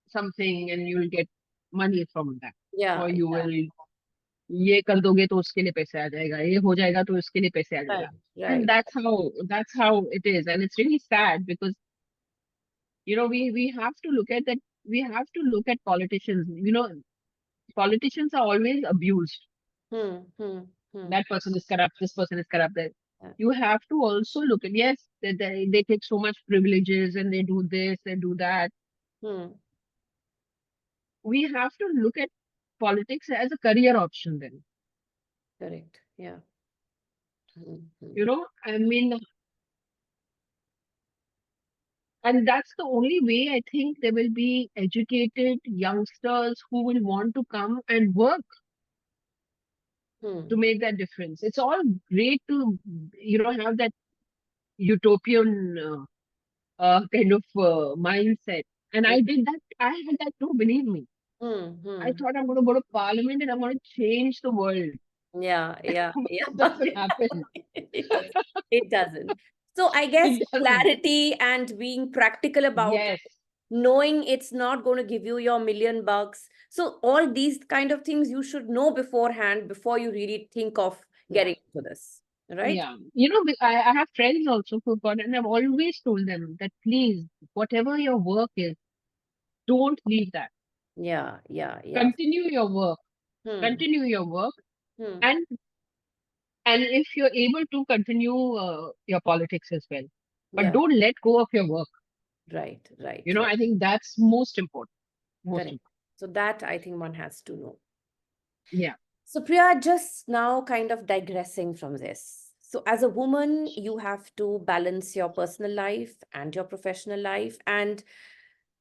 something and you will get money from that. yeah, Or you yeah, will, ये कर दोगे तो उसके लिए पैसे आ जाएगा, ये हो जाएगा तो इसके लिए पैसे आ जाएगा. right, And right. that's how it is. And it's really sad because, we have to look at that. We have to look at politicians. Politicians are always abused. Hmm, hmm, hmm. That person is corrupt, this person is corrupt. Yeah. You have to also look at, yes, they take so much privileges and they do this, they do that. Hmm, We have to look at politics as a career option then. Correct. Yeah. Mhm. You know, I mean, and that's the only way I think there will be educated youngsters who will want to come and work to Hmm. make that difference. It's all great to, have that utopian kind of mindset. And Hmm. I did that. I had that too, believe me. Hmm. I Hmm. thought I'm going to go to parliament and I'm going to change the world. Yeah, yeah, But yeah. that doesn't happen. It doesn't. It doesn't. So I guess It doesn't. clarity and being practical about Yes. it, knowing it's not going to give you your $1,000,000. So all these kind of things you should know beforehand before you really think of Yeah. getting into this, right? Yeah. I have friends also who've got, and I've always told them that please, whatever your work is, don't leave that. Yeah, yeah, yeah. Continue your work. Hmm. Continue your work. Hmm. And if you're able to continue your politics as well. But Yeah. don't let go of your work. Right, right, right. I think that's most important. Most Correct. important. So that I think one has to know. Yeah. So, Priya, just now kind of digressing from this. So, as a woman, you have to balance your personal life and your professional life. And,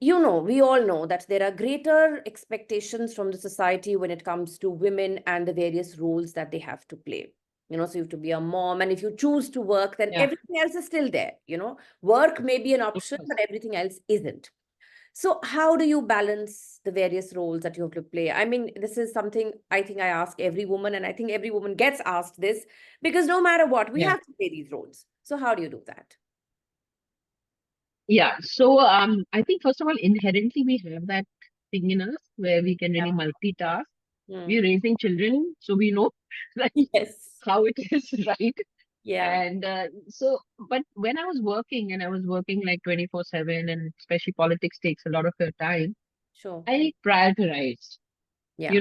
we all know that there are greater expectations from the society when it comes to women and the various roles that they have to play. So you have to be a mom. And if you choose to work, then Yeah. everything else is still there. Work may be an Of option, course. but everything else isn't. So, how do you balance the various roles that you have to play? I mean, this is something I think I ask every woman, and I think every woman gets asked this because no matter what, we Yeah. have to play these roles. So, how do you do that? Yeah. So I think first of all, inherently we have that thing in us where we can really multitask. Yeah. We're raising children, so we know like Yes. how it is, right? Yeah. And but when I was working and I was working like 24/7, and especially politics takes a lot of your time, Sure. I prioritized. Yeah.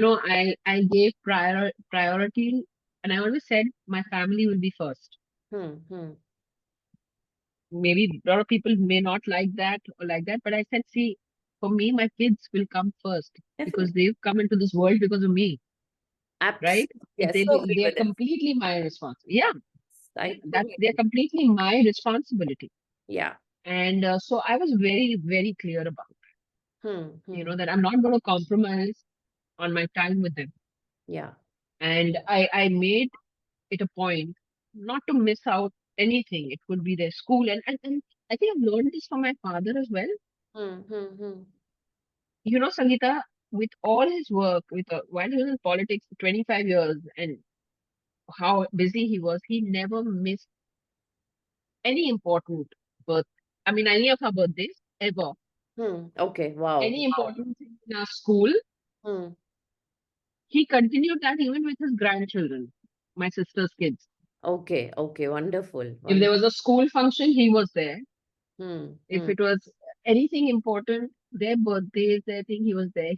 I gave priority, and I always said my family will be first. Hmm. Hmm. Maybe a lot of people may not like that or like that, but I said, see, for me, my kids will come first because Definitely. they've come into this world because of me, right? Absolutely. It, Yes. So agree they are with this. completely my responsibility. Yeah, yeah, I that totally they're agree. completely my responsibility. Yeah. And so I was very, very clear about, Hmm. Hmm. that I'm not going to compromise on my time with them. Yeah. And I made it a point not to miss out anything. It could be their school. And I think I've learned this from my father as well. Hmm. Hmm. Hmm. Sangeeta, with all his work, while he was in politics for 25 years and how busy he was, he never missed any important birth. I mean, any of our birthdays ever. Hmm. Okay. Wow. Any Wow. important thing in our school, Hmm. he continued that even with his grandchildren, my sister's kids. Okay. Okay. Wonderful. If there Wonderful. was a school function, he was there. Hmm. If Hmm. it was anything important, their birthdays, their thing, he was there.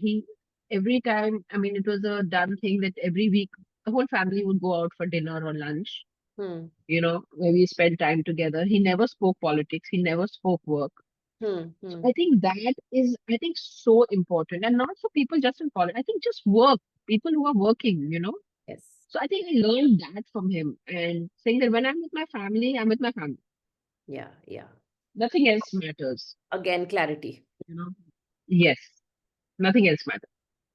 Every time, I mean, it was a done thing that every week the whole family would go out for dinner or lunch, Hmm. where we spend time together. He never spoke politics, he never spoke work. Hmm. So Hmm. I think that is, I think, so important. And not for people just in politics, I think just work, people who are working. Yes. So I think I learned that from him and saying that when I'm with my family, I'm with my family. Yeah. Yeah. Nothing else matters, Again, clarity. you know. Yes, nothing else matters.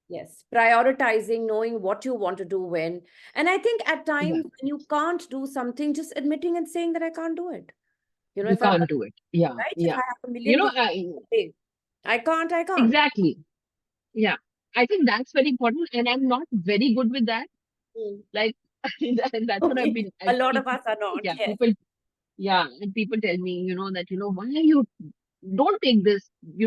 Yes. Prioritizing, knowing what you want to do when. And I think at Yeah, times when you can't do something, just admitting and saying that I can't do it. you If I, can't do it. Yeah, right, if I yeah. have a million things to say, I can't. Exactly. Yeah. I think that's very important. And I'm not very good with that. Mm. Like, that's what Okay. A lot of us are not. yeah, Yes. yeah. And people tell me, why are you, don't take this, you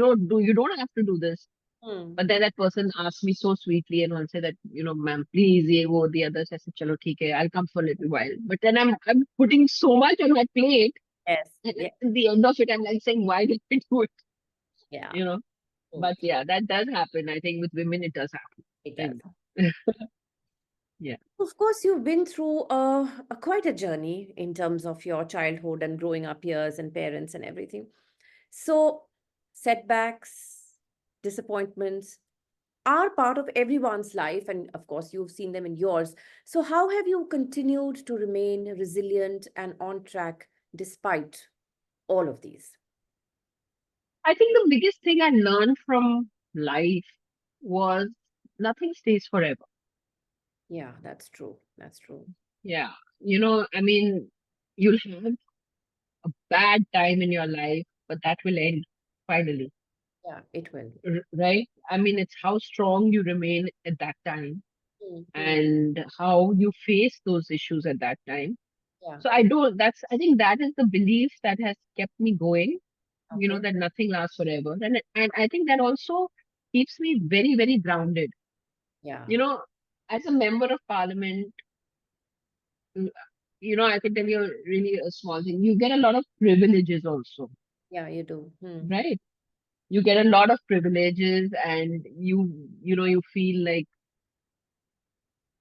don't have to do this. Hmm. But then that person asked me so sweetly and will say that, ma'am, please, ye, wo, the others. I said, chalo, theek hai, I'll come for a little while. But then I'm putting so much on my plate. Yes. And Yeah. at the end of it, I'm like saying, why did I do it? Yeah. You know? True. But yeah, that does happen. I think with women, it does It does. happen. Yeah. Of course, you've been through quite a journey in terms of your childhood and growing up years and parents and everything. So, setbacks, disappointments. are part of everyone's life, and of course, you've seen them in yours. So, how have you continued to remain resilient and on track despite all of these? I think the biggest thing I learned from life was nothing stays forever. Yeah, that's true. That's true. Yeah. I mean, you'll have a bad time in your life, but that will end finally, Yeah, it will. right? I mean, it's how strong you remain at that time Mm-hmm. and how you face those issues at that time. Yeah. So I think that is the belief that has kept me going, Okay. that nothing lasts forever. And I think that also keeps me very, very grounded. Yeah. You know, as a member of parliament, mm, I could tell you really a small thing. You get a lot of privileges also, Yeah, you do. Hmm. right? You get a lot of privileges and you feel like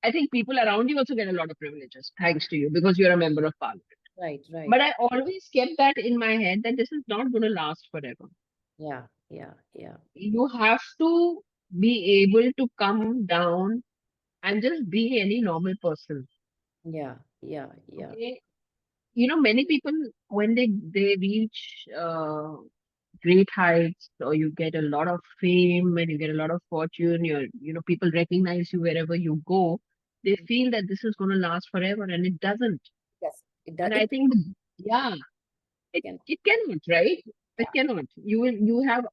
I think people around you also get a lot of privileges thanks to you because you're a member of parliament. Right, right. But I always kept that in my head that this is not going to last forever. Yeah, yeah, yeah, You have to be able to come down and just be any normal person. yeah, yeah, yeah, Okay. Many people when they reach great heights or you get a lot of fame and you get a lot of fortune, people recognize you wherever you go, they feel that this is going to last forever and it doesn't. yes, it does. And I It think, yeah, it, can. it cannot, right? It Yeah, cannot. You have,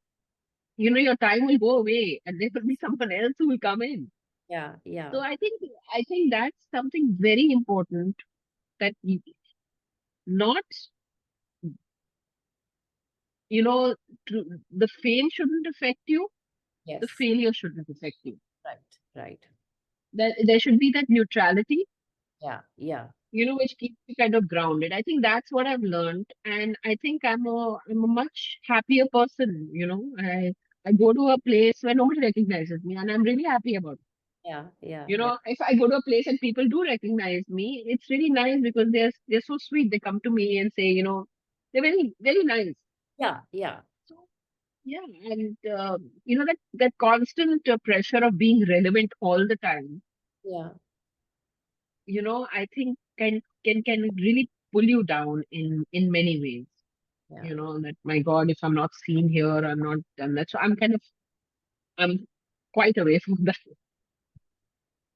your time will go away and there will be someone else who will come in. yeah, yeah, So I think that's something very important that not, you know, the fame shouldn't affect you, the yes, failure shouldn't affect you. right, right. There should be that neutrality, Yeah, yeah, which keeps you kind of grounded. I think that's what I've learned, and I think I'm a much happier person. I go to a place where nobody recognizes me, and I'm really happy about it. yeah, yeah, yeah, If I go to a place and people do recognize me, it's really nice because they're so sweet. They come to me and say, they're very very nice. yeah, yeah, So yeah, and that constant pressure of being relevant all the time, yeah, I think can really pull you down in many ways. yeah. That my God, if I'm not seen here, I'm not done that. So I'm quite away from that.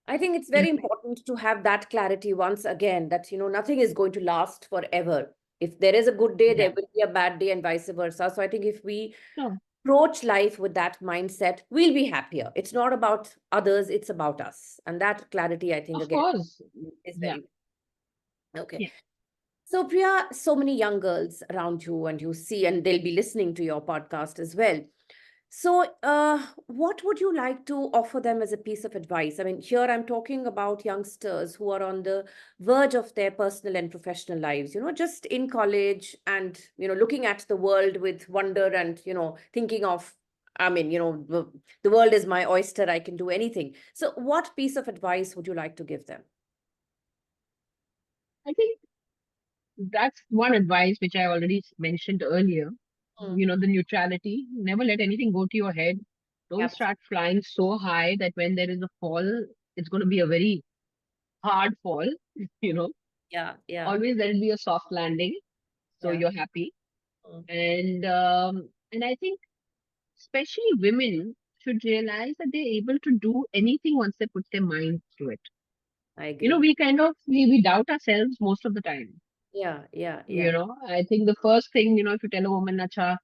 I think it's Yeah. very important to have that clarity once again that, nothing is going to last forever. If there is a good day, there Yeah. will be a bad day, and vice versa. So I think if we No, approach life with that mindset, we'll be happier. It's not about others, it's about us. And that clarity, I think, of again, course. is Yeah. very okay. Yeah. So, Priya, so many young girls around you, and you see, and they'll be listening to your podcast as well. So, what would you like to offer them as a piece of advice? I mean, here I'm talking about youngsters who are on the verge of their personal and professional lives, just in college and, looking at the world with wonder and, thinking of, I mean, the world is my oyster, I can do anything. So, what piece of advice would you like to give them? I think that's one advice which I already mentioned earlier. Mm, The neutrality. Never let anything go to your head. Don't yep. start flying so high that when there is a fall, it's going to be a very hard fall. You know, Yeah, yeah, always let it be a soft landing, so yeah. you're happy. Mm, And I think especially women should realize that they're able to do anything once they put their mind to it. I agree. We doubt ourselves most of the time. Yeah, yeah, yeah. I think the first thing, if you tell a woman, Acha,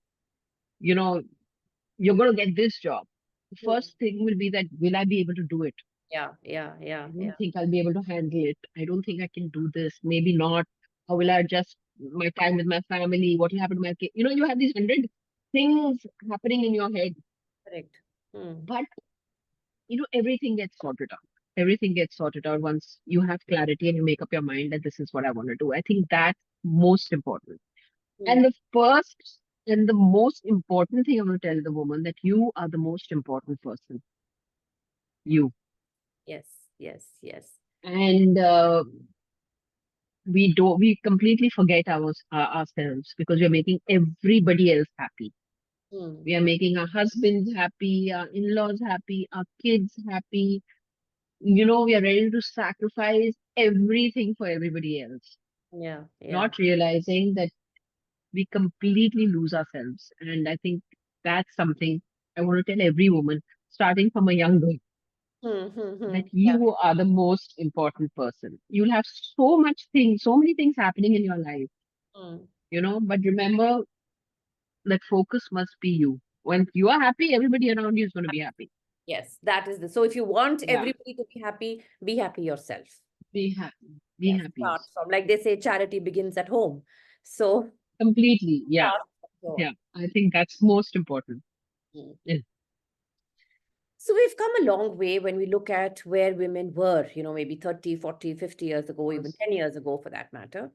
you know, you're going to get this job. The Mm, first thing will be that, will I be able to do it? yeah, yeah, yeah, I don't yeah. think I'll be able to handle it. I don't think I can do this. Maybe not. How will I adjust my time with my family? What will happen to my kid? You have these 100 things happening in your head, Correct. Mm, but everything gets sorted out. Everything gets sorted out once you have clarity and you make up your mind that this is what I want to do. I think that's most important. mm. And the first and the most important thing I'm going to tell the woman that you are the most important person. You. Yes, yes, yes. And we completely forget ourselves because we're making everybody else happy. We are making our husbands happy, our in-laws happy, our kids happy. We are ready to sacrifice everything for everybody else, Yeah, yeah. not realizing that we completely lose ourselves. And I think that's something I want to tell every woman, starting from a young girl, that Yeah. you are the most important person. You'll have so much things, so many things happening in your life, Mm. but remember that focus must be you. When you are happy, everybody around you is going to be happy. Yes, that is the. So if you want Yeah. everybody to be happy yourself. Be happy. Be Yes, happy. start from, like they say, charity begins at home. So Completely. Yeah. start from home. Yeah. I think that's most important. Mm. Yeah. So we've come a long way when we look at where women were, maybe 30, 40, 50 years ago, even 10 years ago for that matter.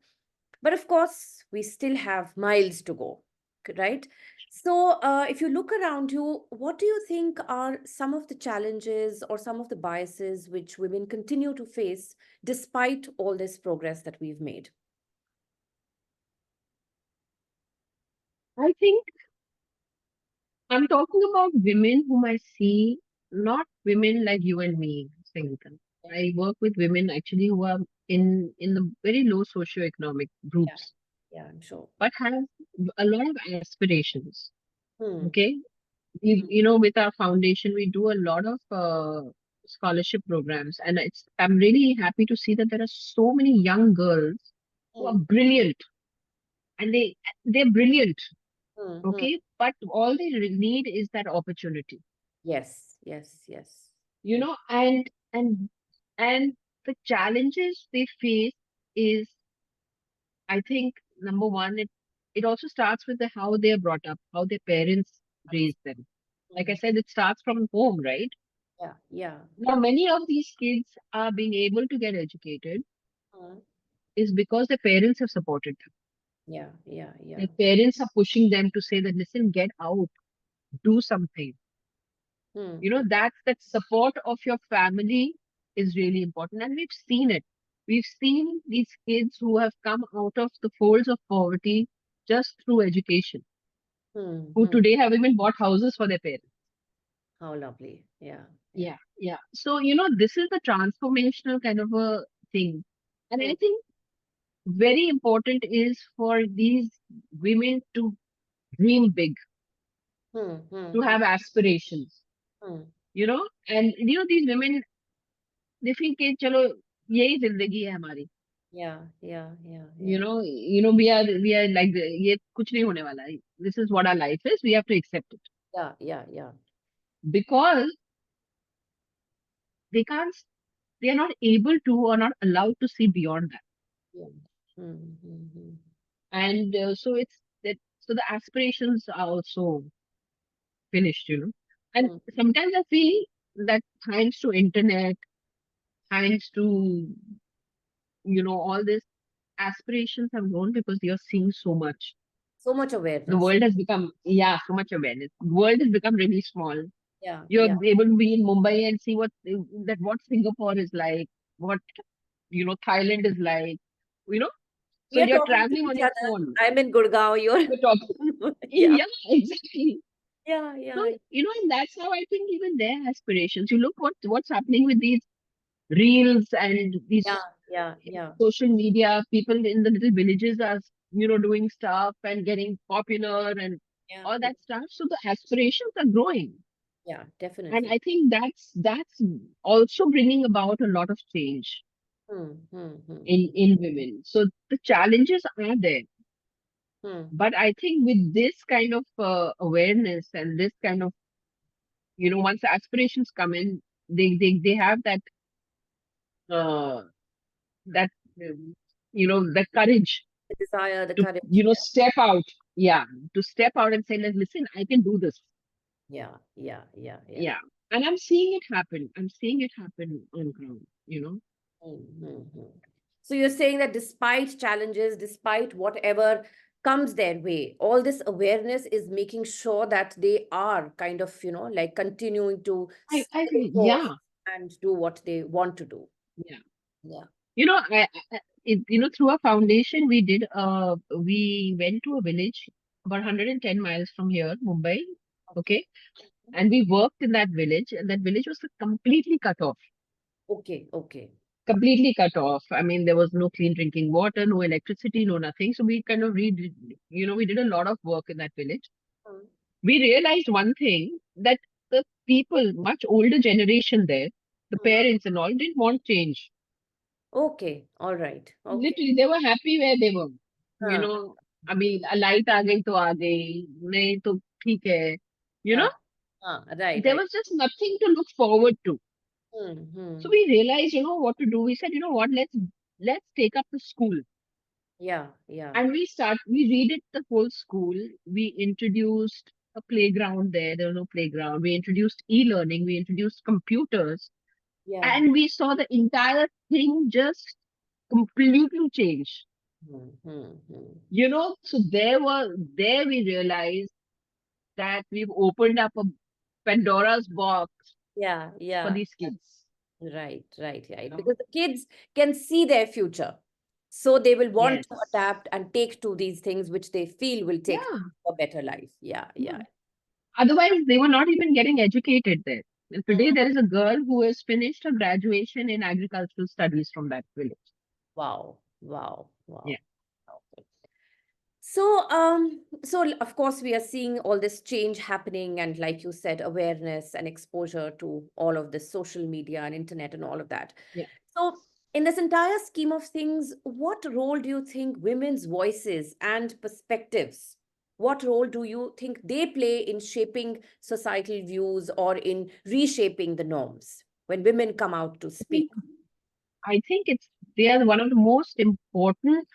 But of course, we still have miles to go, right? So, if you look around you, what do you think are some of the challenges or some of the biases which women continue to face despite all this progress that we've made? I think I'm talking about women whom I see, not women like you and me, Sangeeta. I work with women actually who are in the very low socioeconomic Yeah, groups, yeah, I'm sure. but have a lot of aspirations. Hmm. Okay, with our foundation, we do a lot of scholarship programs, and I'm really happy to see that there are so many young girls who are Hmm. brilliant, and they're brilliant. Hmm. Hmm. Okay, but all they need is that opportunity. Yes, yes, yes. you know and and and the challenges they face is, I think, number one, it also starts with how they are brought up, how their parents raise them. Like I Hmm. said, it starts from home, right? Yeah, yeah. Now many of these kids are being able to get educated Hmm. is because their parents have supported them. Yeah, yeah, yeah. Their parents are pushing them to say that, listen, get out, do something. Hmm. That support of your family is really important, and we've seen these kids who have come out of the folds of poverty just through education, Hmm. who Hmm. today have even bought houses for their parents. How lovely. Yeah, yeah. Yeah. So this is the transformational kind of a thing, and Hmm. I think very important is for these women to dream big, Hmm. Hmm. to Hmm. have aspirations. Hmm. And these women, they feel कि चलो यही जिंदगी है हमारी. Yeah, yeah, yeah, you yeah. know we are like ये कुछ नहीं होने वाला है. This is what our life is. We have to accept it Yeah, yeah, yeah. because they can't they are not able to or not allowed to see beyond that. Yeah. Hmm. Hmm. Hmm. And so it's that so the aspirations are also finished. And Hmm. sometimes I feel that thanks to internet, thanks to all this, aspirations have grown because they are seeing so much. So much The awareness. world has become, yeah, so much awareness. The world has become really small. Yeah, You're yeah. able to be in Mumbai and see what Singapore is like, what Thailand is like, you know. So We are you're talking to traveling on each your other. phone. I'm in Gurgaon. You're. You're talking. Yeah, Yeah, exactly. yeah, So yeah, and that's how I think even their aspirations. You look what's happening with these reels and yeah, these yeah, yeah, social media. People in the little villages are doing stuff and getting popular and yeah, all that stuff. So the aspirations are growing. yeah, And definitely. I think that's also bringing about a lot of change Hmm. Hmm. Hmm. in women. So the challenges are there, Hmm. but I think with this kind of awareness and this kind of once the aspirations come in, they have uh, that that courage The desire, the to courage. step out. Yeah, to step out and say, like, listen, I can do this. Yeah, yeah, yeah, yeah. Yeah, and I'm seeing it happen. I'm seeing it happen on ground. Mm-hmm. So you're saying that despite challenges, despite whatever comes their way, all this awareness is making sure that they are kind of, like continuing to I stay course yeah. and do what they want to do. Yeah. Yeah. Through our foundation, we went to a village. about 110 miles from here, Mumbai. Okay. And we worked in that village, and that village was completely cut off. Okay, okay. Completely cut off. I mean, there was no clean drinking water, no electricity, no nothing. So we kind of we did a lot of work in that village. Mm. We realized one thing, that the people, much older generation there, the Mm. parents and all, didn't want change. Okay, all right. Okay. Literally, they were happy where they were. You हाँ, know, I mean, a light आ गई तो आ गई, नहीं तो ठीक है. You know, हाँ, हाँ, right, there right. was just nothing to look forward to. So Hmm. we realized, what to do. We said, what, let's take up the school. Yeah, yeah, And we redid the whole school. We introduced a playground there. There was no playground. We introduced e-learning. We introduced computers. yeah. And we saw the entire thing just completely change. So there we realized that we've opened up a Pandora's box Yeah, for yeah. these kids. Right, right, You right. know? Because the kids can see their future. So they will want Yes. to adapt and take to these things which they feel will take Yeah. a better life. Yeah, Yeah. yeah. Otherwise, they were not even getting educated there. And Mm. today, there is a girl who has finished her graduation in agricultural studies from that village. Wow, wow, Yeah. wow. Okay. So of course we are seeing all this change happening, and like you said, awareness and exposure to all of this social media and internet and all of that. Yeah. So in this entire scheme of things, what role do you think women's voices and perspectives, what role do you think they play in shaping societal views or in reshaping the norms when women come out to I think speak? I think they are one of the most important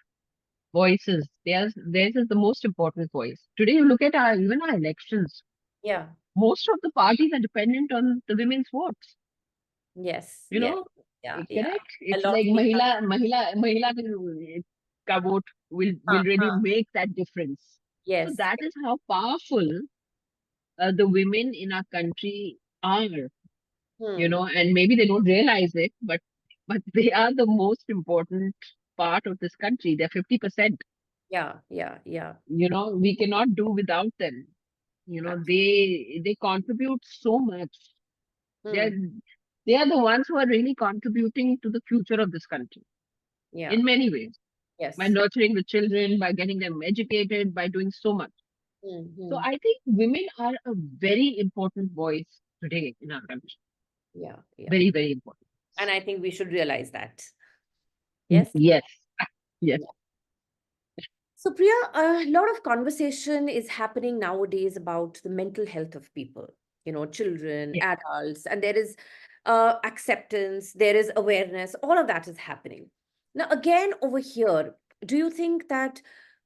voices. Theirs is the most important voice. Today, you look at even our elections. Yeah. Most of the parties are dependent on the women's votes. Yes. You Yes. know, Yeah. Yeah. correct? A It's lot like being done. mahila ka vote will really Huh. make that difference. So Yes. that is how powerful the women in our country are. Hmm. And maybe they don't realize it, but they are the most important part of this country. They're 50%. Yeah, yeah, yeah. We cannot do without them. They contribute so much. They're Hmm. they are the ones who are really contributing to the future of this country Yeah. in many ways, by Yes. nurturing the children, by getting them educated, by doing so much. So Hmm. I think women are a very important voice today in our country. Yeah, yeah. Very, very important. And I think we should realize that. Yes. Yes. Yes. Yeah. So, Priya, a lot of conversation is happening nowadays about the mental health of people, children, Yeah. adults, and there is acceptance, there is awareness, all of that is happening. Now, again, over here, do you think that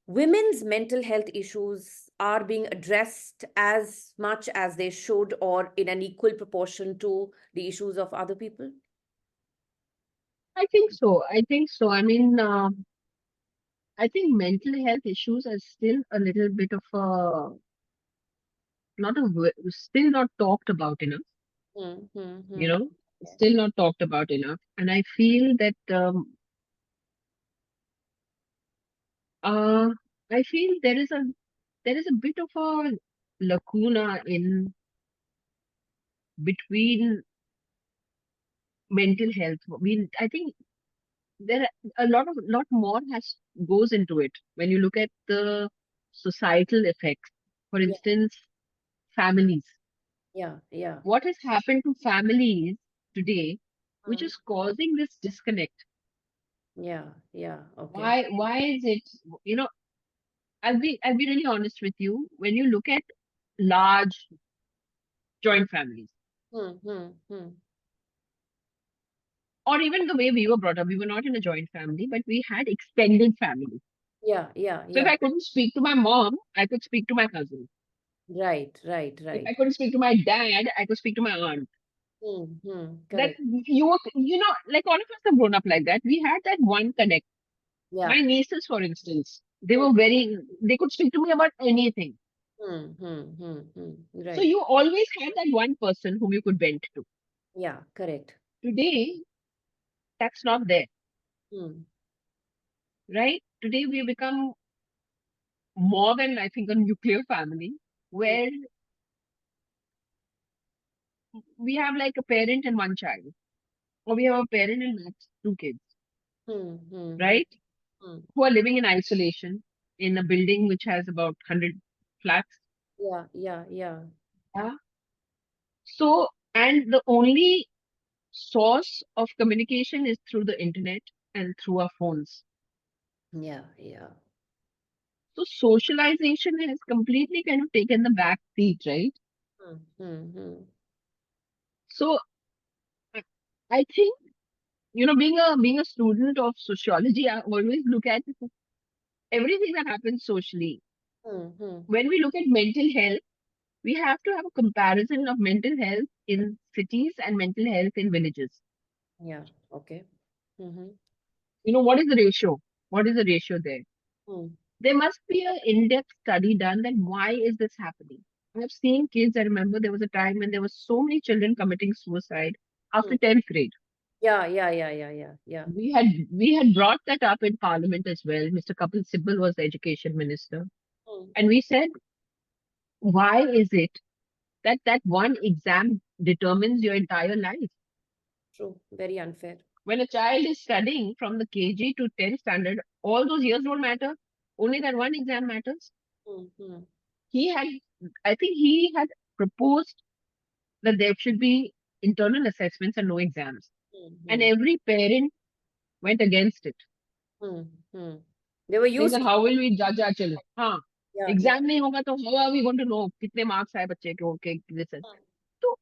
women's mental health issues are being addressed as much as they should, or in an equal proportion to the issues of other people? I think so. I think so. I mean, I think mental health issues are still a little bit of still not talked about enough, Hmm, hmm, you hmm. know, Yes. still not talked about enough. And I feel that, uh, I feel there is a bit of a lacuna in between mental health. I think there are lot more has goes into it when you look at the societal effects. For Yeah, instance, families. yeah, yeah. What has happened to families today, which Hmm. is causing this disconnect? Yeah, yeah. Okay. Why is it? You know, I'll be really honest with you. When you look at large joint families, Hmm, hmm, hmm. or even the way we were brought up, we were not in a joint family, but we had extended family. Yeah, yeah, So if yeah. I couldn't speak to my mom, I could speak to my cousin. Right, right, If I right. couldn't speak to my dad, I could speak to my aunt. Hmm, hmm. That Correct. like all of us have grown up like that. We had that one connect. Yeah. My nieces, for instance, Hmm, they could speak to me about anything. So Right. you always had that one person whom you could vent to. Yeah, correct. Today, that's not there, Hmm. right? Today we become more than I think a nuclear family where we have like a parent and one child, or we have a parent and max two kids, Hmm, hmm, hmm, right? hmm. Who are living in isolation in a building which has about 100 flats. Yeah, yeah, yeah, Yeah. So, and the only source of communication is through the internet and through our phones. yeah, yeah. So socialization has completely kind of taken the back seat, right? Hmm, hmm, hmm. So I I think, being a student of sociology, I always look at everything that happens socially. Hmm, hmm. When we look at mental health, we have to have a comparison of mental health in cities and mental health in villages. Yeah, okay. Mm-hmm. What is the ratio? What is the ratio there? Hmm, There must be an in-depth study done that why is this happening? I've seen kids. I remember there was a time when there was so many children committing suicide hmm. after 10th grade. Yeah, yeah, yeah, yeah, yeah, yeah. We had brought that up in Parliament as well. Mr. Kapil Sibal was the education minister, Hmm. and we said, why is it that one exam determines your entire life? True. Very unfair. When a child is studying from the KG to 10th standard, all those years don't matter. Only that one exam matters. Hmm, hmm, He had, I think he had proposed that there should be internal assessments and no exams. hmm, And hmm, every parent went against it, hmm, hmm. They were saying that used to. how will we judge our children? हाँ, Yeah, yeah. exam नहीं होगा तो how are we going to know कितने marks आए बच्चे के okay listen. Hmm, So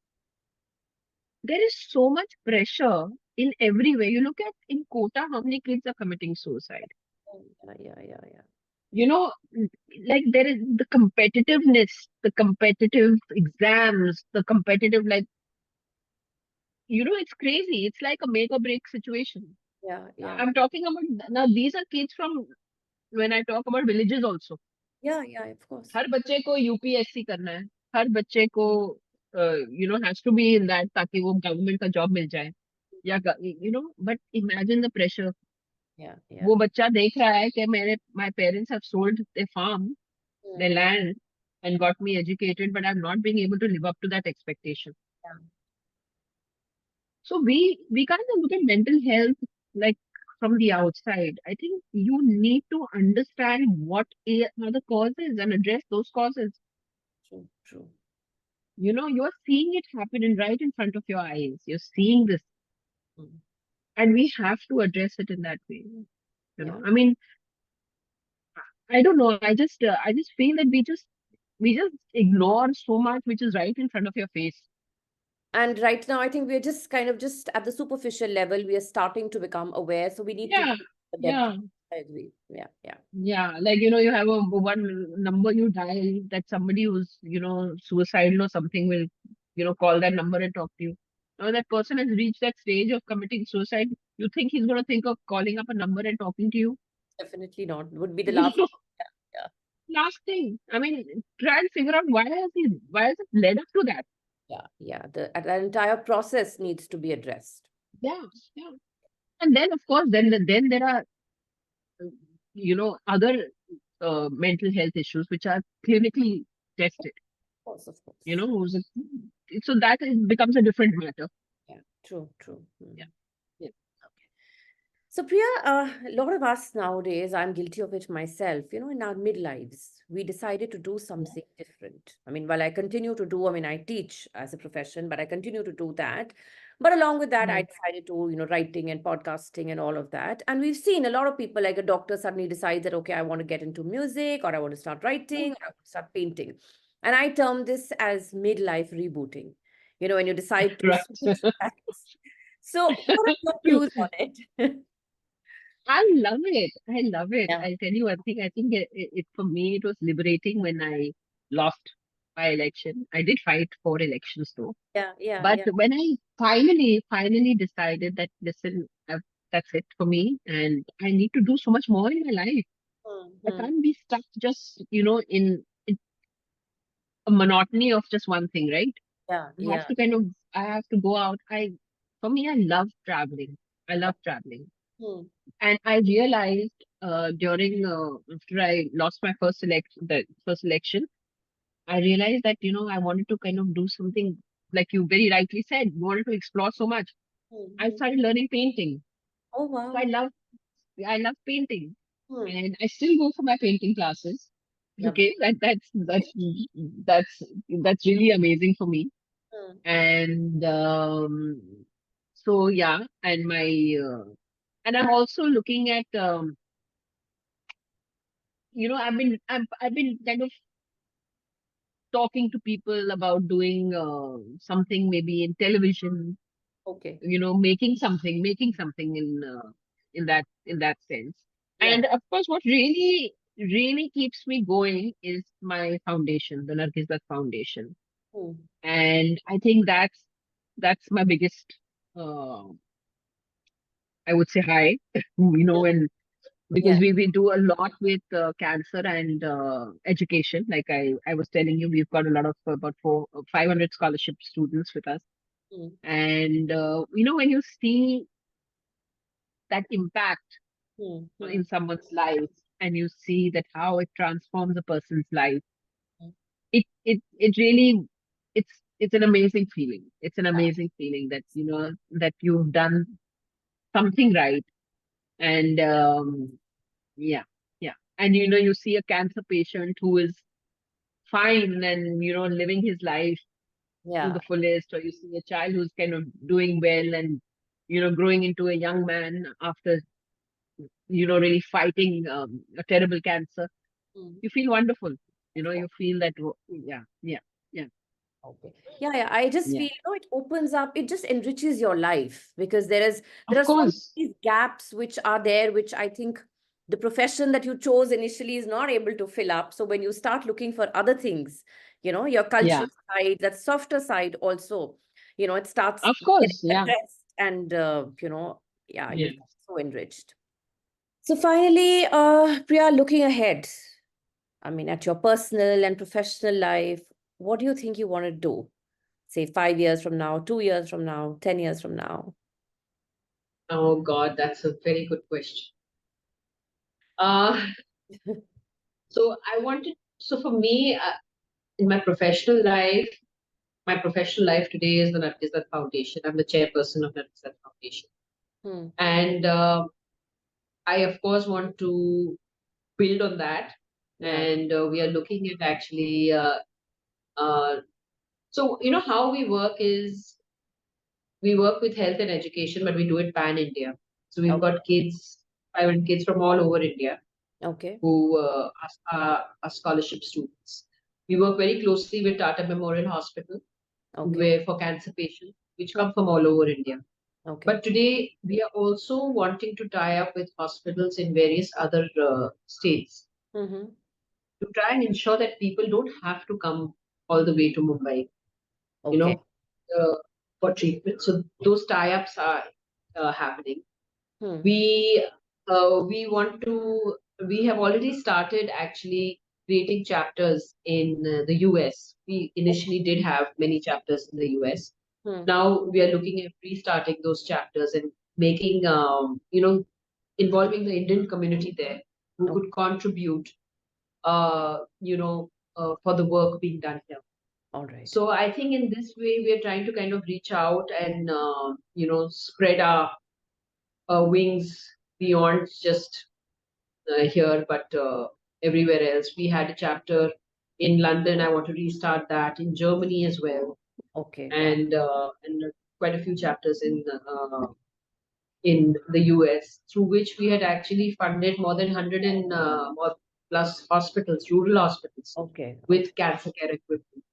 there is so much pressure in every way. You look at in Kota how many kids are committing suicide. yeah, yeah, yeah, yeah. You know, like there is the competitiveness, the competitive exams, the competitive it's crazy. It's like a make or break situation. Yeah, yeah. I'm talking about now. These are kids from when I talk about villages also. Yeah, yeah, of course. हर बच्चे को UPSC करना है. हर बच्चे को has to be in that ताकि वो government का job मिल जाए. या but imagine the pressure. Yeah, वो yeah. बच्चा देख रहा है कि मेरे my parents have sold their farm, their Mm-hmm. land, and got me educated, but I'm not being able to live up to that expectation. Yeah. So we kind of look at mental health like from the outside. I think you need to understand what are the causes and address those causes. True, true. You're seeing it happen right in front of your eyes. You're seeing this, Mm. and we have to address it in that way. Yeah. I mean, I don't know. I just feel that we just ignore so much which is right in front of your face. And right now, I think we're just kind of just at the superficial level, we are starting to become aware. So we need to Yeah, go the depth. yeah. I agree. Yeah, yeah. Yeah, like you have a one number you dial that somebody who's suicidal or something will call that number and talk to you. Now that person has reached that stage of committing suicide. You think he's gonna think of calling up a number and talking to you? Definitely not. Would be the You last. know, Yeah, last thing. I mean, try and figure out why has it led up to that? yeah, yeah. The entire process needs to be addressed. Yeah, yeah. And then of course, then there are other mental health issues which are clinically tested. Of course, of You course. know, who's a, so becomes a different matter. Yeah, true, true. Yeah. Mm. Yeah. So, Priya, a lot of us nowadays, I'm guilty of it myself, in our midlives, we decided to do Yeah. something different. I mean, while I continue to do, I mean, I teach as a profession, but I continue to do that. But along with that, I Mm. decided to, writing and podcasting and all of that. And we've seen a lot of people, like a doctor suddenly decides that, okay, I want to get into music, or I want to start writing, or I want to start painting. And I term this as midlife rebooting, when you decide to Right. switch tracks. So, what are your You, views on it? I love it. I love it. Yeah, I'll tell you one thing. I think it for me it was liberating when I lost my election. I did fight for elections though, yeah, yeah, but yeah. when I finally decided that listen, that's it for me, and I need to do so much more in my life. I Mm-hmm. can't be stuck just in a monotony of just one thing, right? Yeah, I have yeah. to I have to go out. For me, I love traveling. I love traveling. And I realized during after I lost my first election, I realized that I wanted to kind of do something like you very rightly said, wanted to explore so much. I Hmm. started learning painting. Oh, So wow. I love painting, Hmm. and I still go for my painting classes. Lovely. Okay, that's that's really amazing for me. Hmm. And so yeah, and I'm also looking at I've been kind of talking to people about doing something maybe in television, Okay. making something in that sense. Yeah. And of course, what really keeps me going is my foundation, the Nargis Dutt Foundation. Hmm. And I think that's my biggest, uh, I would say, high, and because Yeah. we do a lot with cancer and education. Like I was telling you, we've got a lot of about 500 scholarship students with us. Hmm. And when you see that impact Hmm. Hmm. in someone's life, and you see that how it transforms a person's life, Hmm. it really, it's an amazing feeling. It's an Yeah. amazing feeling that that you've done something right. And yeah, yeah. And you see a cancer patient who is fine and living his life to Yeah. the fullest, or you see a child who's kind of doing well and growing into a young man after really fighting a terrible cancer. Hmm. You feel wonderful. Of You course. feel that, yeah, yeah, yeah, Okay. Yeah, yeah. I just yeah. feel, it opens up, it just enriches your life because there Of are so course. many gaps which are there, which I think the profession that you chose initially is not able to fill up. So when you start looking for other things, your Yeah, cultural side, that softer side also, it starts of getting course. Yeah, addressed and, yeah, you yeah. feel so enriched. So finally, Priya, looking ahead, I mean, at your personal and professional life, what do you think you want to do? Say 5 years from now, 2 years from now, 10 years from now? Oh God, that's a very good question. Uh, so for me, in my professional life today is the Nargis Dutt Foundation. I'm the chairperson of Nargis Dutt Foundation. Hmm. And I, of course, want to build on that. Yeah. And we are looking at actually, uh, so, how we work is we work with health and education, but we do it pan India. So we've Okay. got 500 kids from all over India Okay. who are scholarship students. We work very closely with Tata Memorial Hospital, Okay. where for cancer patients, which Hmm. come from all over India. Okay. But today, we are also wanting to tie up with hospitals in various other states Mm-hmm. to try and ensure that people don't have to come all the way to Mumbai, you Okay. know, uh, for treatment. So those tie-ups are happening. Hmm. We we want to. We have already started actually creating chapters in the US. We initially did have many chapters in the US. Hmm. Now we are looking at restarting those chapters and making, involving the Indian community there who Okay. could contribute, for the work being done here. All right. So I think in this way we are trying to kind of reach out and spread our wings beyond just here, but everywhere else. We had a chapter in London. I want to restart that in Germany as well, Okay. Wow. and quite a few chapters in the US, through which we had actually funded more than 100 and more plus hospitals, rural hospitals, Okay. Okay. with cancer care equipment.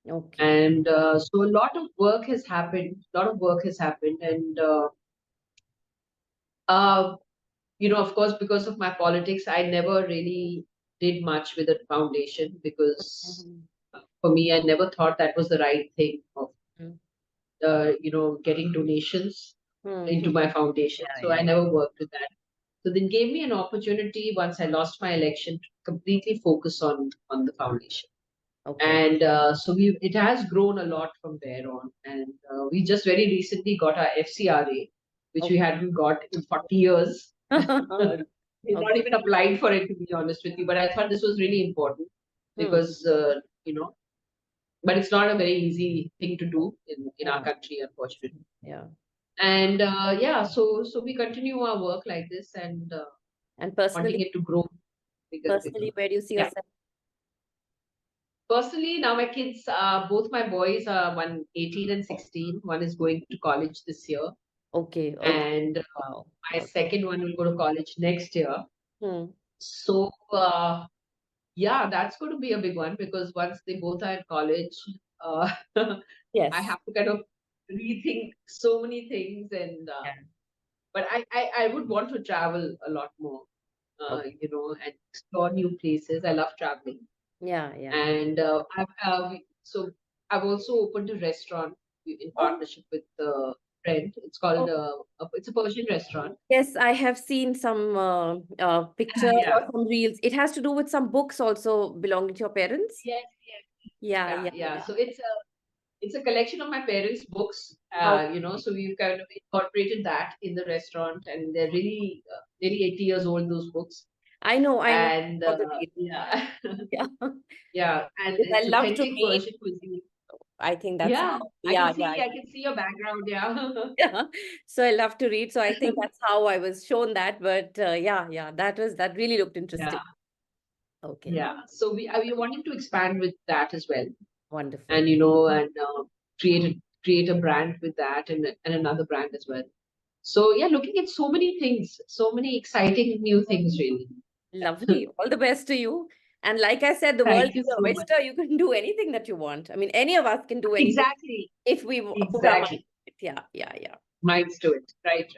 Okay. And so a lot of work has happened. A lot of work has happened, and uh, of course, because of my politics, I never really did much with the foundation because Mm-hmm. for me, I never thought that was the right thing of Hmm. getting donations Hmm. into my foundation. Yeah. So I Yeah. never worked with that. So then gave me an opportunity once I lost my election to completely focus on the foundation. Okay. And so it has grown a lot from there on. And we just very recently got our FCRA. which we hadn't got in 40 years. We've not even applied for it, to be honest with you. But I thought this was really important because, but it's not a very easy thing to do in our country, unfortunately. Yeah. And so we continue our work like this and wanting personally, it to grow bigger and bigger. where do you see Yeah. yourself? Personally, now my kids, both my boys are one 18 and 16. One is going to college this year. Okay. And Wow. my second one will go to college next year. So, yeah, that's going to be a big one because once they both are in college, Yes. I have to kind of rethink so many things. And but I would want to travel a lot more, and explore new places. I love traveling. Yeah. And I've also opened a restaurant in partnership with a friend. It's called it's a Persian restaurant. Yes, I have seen some pictures or some reels. It has to do with some books also belonging to your parents. Yes. Yeah. So it's a collection of my parents' books. How So we've kind of incorporated that in the restaurant, and they're really nearly 80 years old, those books. I know. And For the read. yeah, Yeah. yeah, and Because I it's love to authentic read. Persian cuisine. I think that's Yeah, how, I can see your background. Yeah. yeah. So I love to read. So I think that's how I was shown that. But that really looked interesting. Yeah. Okay. Yeah. So we wanting to expand with that as well, Wonderful. and create a brand with that, and another brand as well. So yeah, looking at so many things, so many exciting new things, really. Lovely. All the best to you. And like I said, the world Thank you is your so much. oyster. You can do anything that you want. I mean, any of us can do anything Exactly. if we put our mind Exactly. to it. Yeah. Minds to it. Right.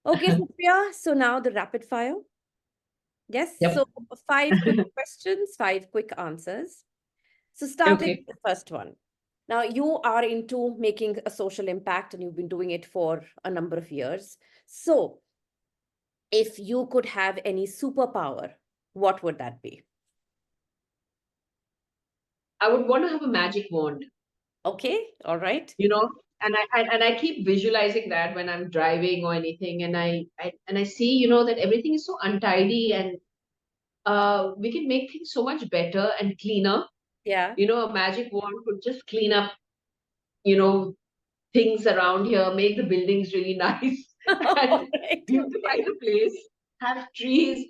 Okay, so Priya, so now the rapid fire. Yes. Yep. So 5 quick questions, 5 quick answers. So starting with the first one. Now you are into making a social impact and you've been doing it for a number of years. So if you could have any superpower, what would that be? I would want to have a magic wand. Okay, all right. And I keep visualizing that when I'm driving or anything, and I see, that everything is so untidy, and we can make things so much better and cleaner. Yeah. A magic wand could just clean up, things around here, make the buildings really nice, and beautify the place, have trees,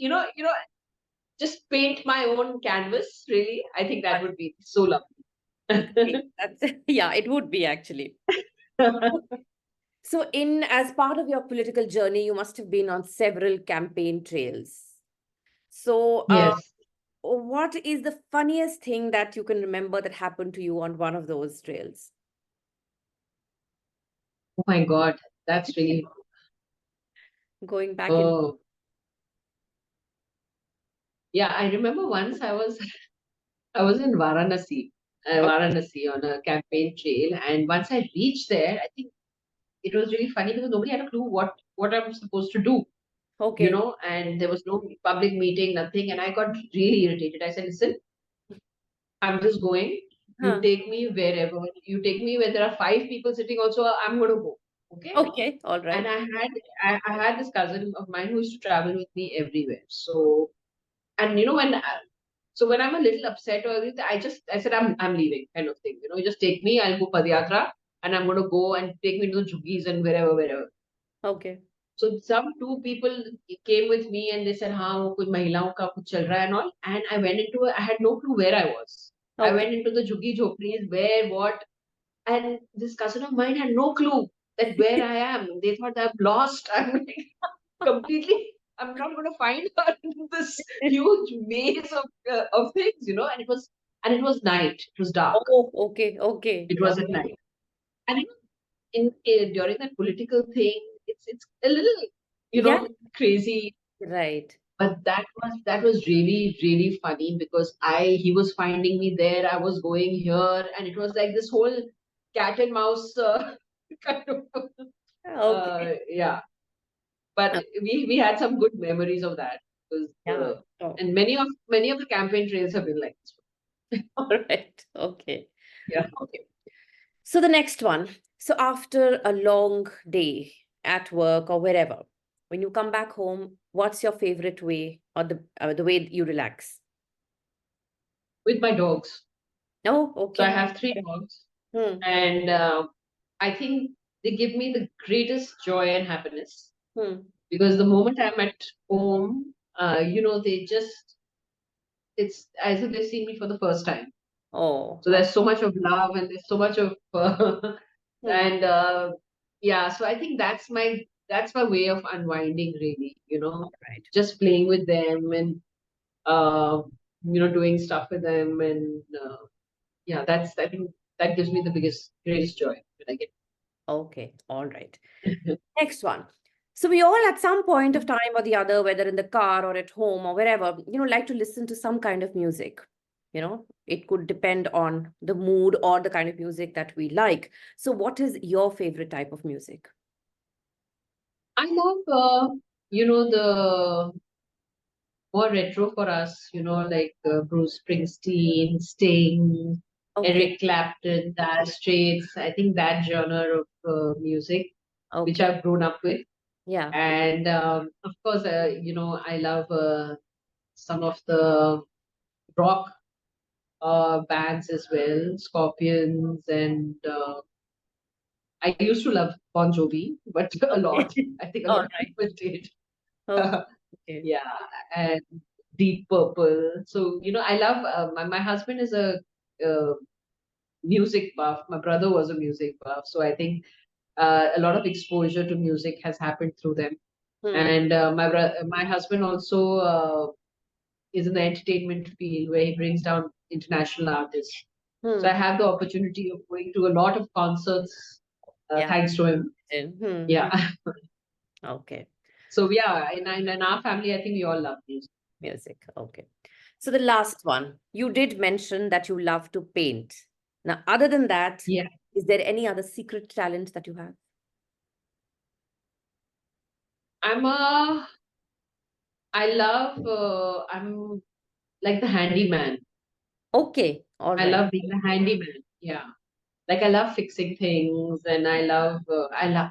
just paint my own canvas, really. I think that would be so lovely. Yeah, it would be actually. So as part of your political journey, you must have been on several campaign trails. So Yes. what is the funniest thing that you can remember that happened to you on one of those trails? Oh my God, that's really. Going back in. Oh, yeah. I remember once I was in Varanasi on a campaign trail, and once I reached there, I think it was really funny because nobody had a clue what I'm supposed to do. Okay. And there was no public meeting, nothing, and I got really irritated. I said, "Listen, I'm just going. You take me wherever. You take me where there are 5 people sitting. Also, I'm going to go. Okay." Okay, all right. And I had this cousin of mine who used to travel with me everywhere. So, and when I'm a little upset or anything, I said I'm leaving, kind of thing. Just take me. I'll go Padyatra, and I'm going to go and take me to the juggies and wherever. Okay. So some 2 people came with me and they said, "हाँ वो कोई महिलाओं का कुछ चल रहा है and all." And I had no clue where I was. I Okay. went into the juggi jhopris, where, what, and this cousin of mine had no clue that where I am. They thought I'm lost. I'm like, completely. I'm not going to find her in this huge maze of things, and it was night. It was dark. Oh, okay. It was at night, and during that political thing, it's a little, crazy. Right. But that was really, really funny because he was finding me there, I was going here, and it was like this whole cat and mouse kind of Okay. yeah. But we had some good memories of that because and many of the campaign trails have been like this. All right. Okay. Yeah. Okay. So the next one. So after a long day at work or wherever, when you come back home, what's your favorite way or the way you relax? With my dogs. Oh, So I okay. have 3 dogs, Hmm. and I think they give me the greatest joy and happiness, Hmm. because the moment I'm at home, they just, it's as if they've seen me for the first time. Oh, So there's so much of love, and there's so much of hmm. and yeah. So I think that's my way of unwinding, really. All right. Just playing with them, and uh, doing stuff with them, and yeah, I think that gives me the greatest joy when I get. Okay. All right. Next one. So we all at some point of time or the other, whether in the car or at home or wherever, like to listen to some kind of music. It could depend on the mood or the kind of music that we like. So what is your favorite type of music? I love the more retro for us, like Bruce Springsteen, Sting, Okay. Eric Clapton, Dire Straits. I think that genre of music, which Okay. I've grown up with. Yeah. And of course, I love some of the rock bands as well, Scorpions, and I used to love Bon Jovi, but a Okay. lot. I think a All lot of right. people did. Okay. Okay. Yeah, and Deep Purple. So, I love my husband is a music buff. My brother was a music buff. So I think a lot of exposure to music has happened through them. Hmm. And my husband also is in the entertainment field, where he brings down international artists. So I Hmm. have the opportunity of going to a lot of concerts Yeah. thanks to him. Hmm. Yeah. Okay. So yeah, in our family, I think we all love music. Music. Okay. So the last one, you did mention that you love to paint. Now, other than that, Yeah. is there any other secret talent that you have? I'm a I'm like the handyman. Okay. All I right. love being a handyman. Yeah. Like I love fixing things, and I love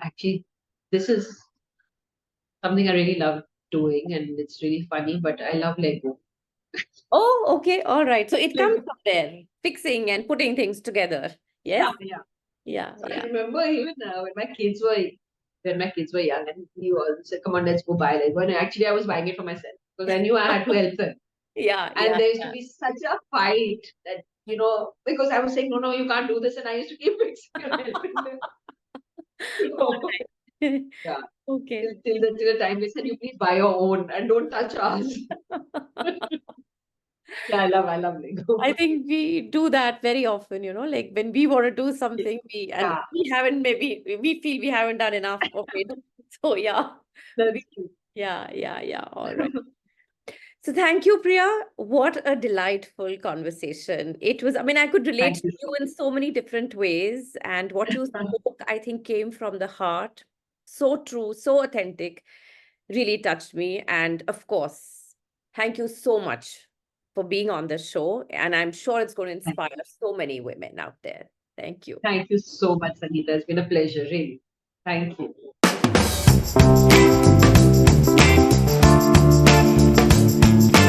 actually, this is something I really love doing, and it's really funny, but I love Lego. Oh, okay. All right. So it comes Lego. from there, fixing and putting things together. Yes. Yeah, yeah. Yeah. So I Yeah. remember even when my kids were young, and he all said, "Come on, let's go buy Lego." And actually, I was buying it for myself because I knew I had to help them. Yeah. And Yeah. there used to be such a fight that, because I was saying, no, no, you can't do this. And I used to keep fixing and helping them. You All know, right. yeah. Okay. Till the time they said, you please buy your own and don't touch ours. Yeah, I love Lego. I think we do that very often, like when we want to do something, and Yeah, we haven't, maybe we feel we haven't done enough of it. So yeah, we, that's true. yeah. All right. So thank you, Priya. What a delightful conversation. It was, I mean, I could relate Thank to you you so in so many different ways. And what you much. spoke, I think, came from the heart. So true, so authentic, really touched me. And of course, thank you so much for being on the show. And I'm sure it's going to inspire so many women out there. Thank you. Thank you so much, Sangeeta. It's been a pleasure, really. Thank you.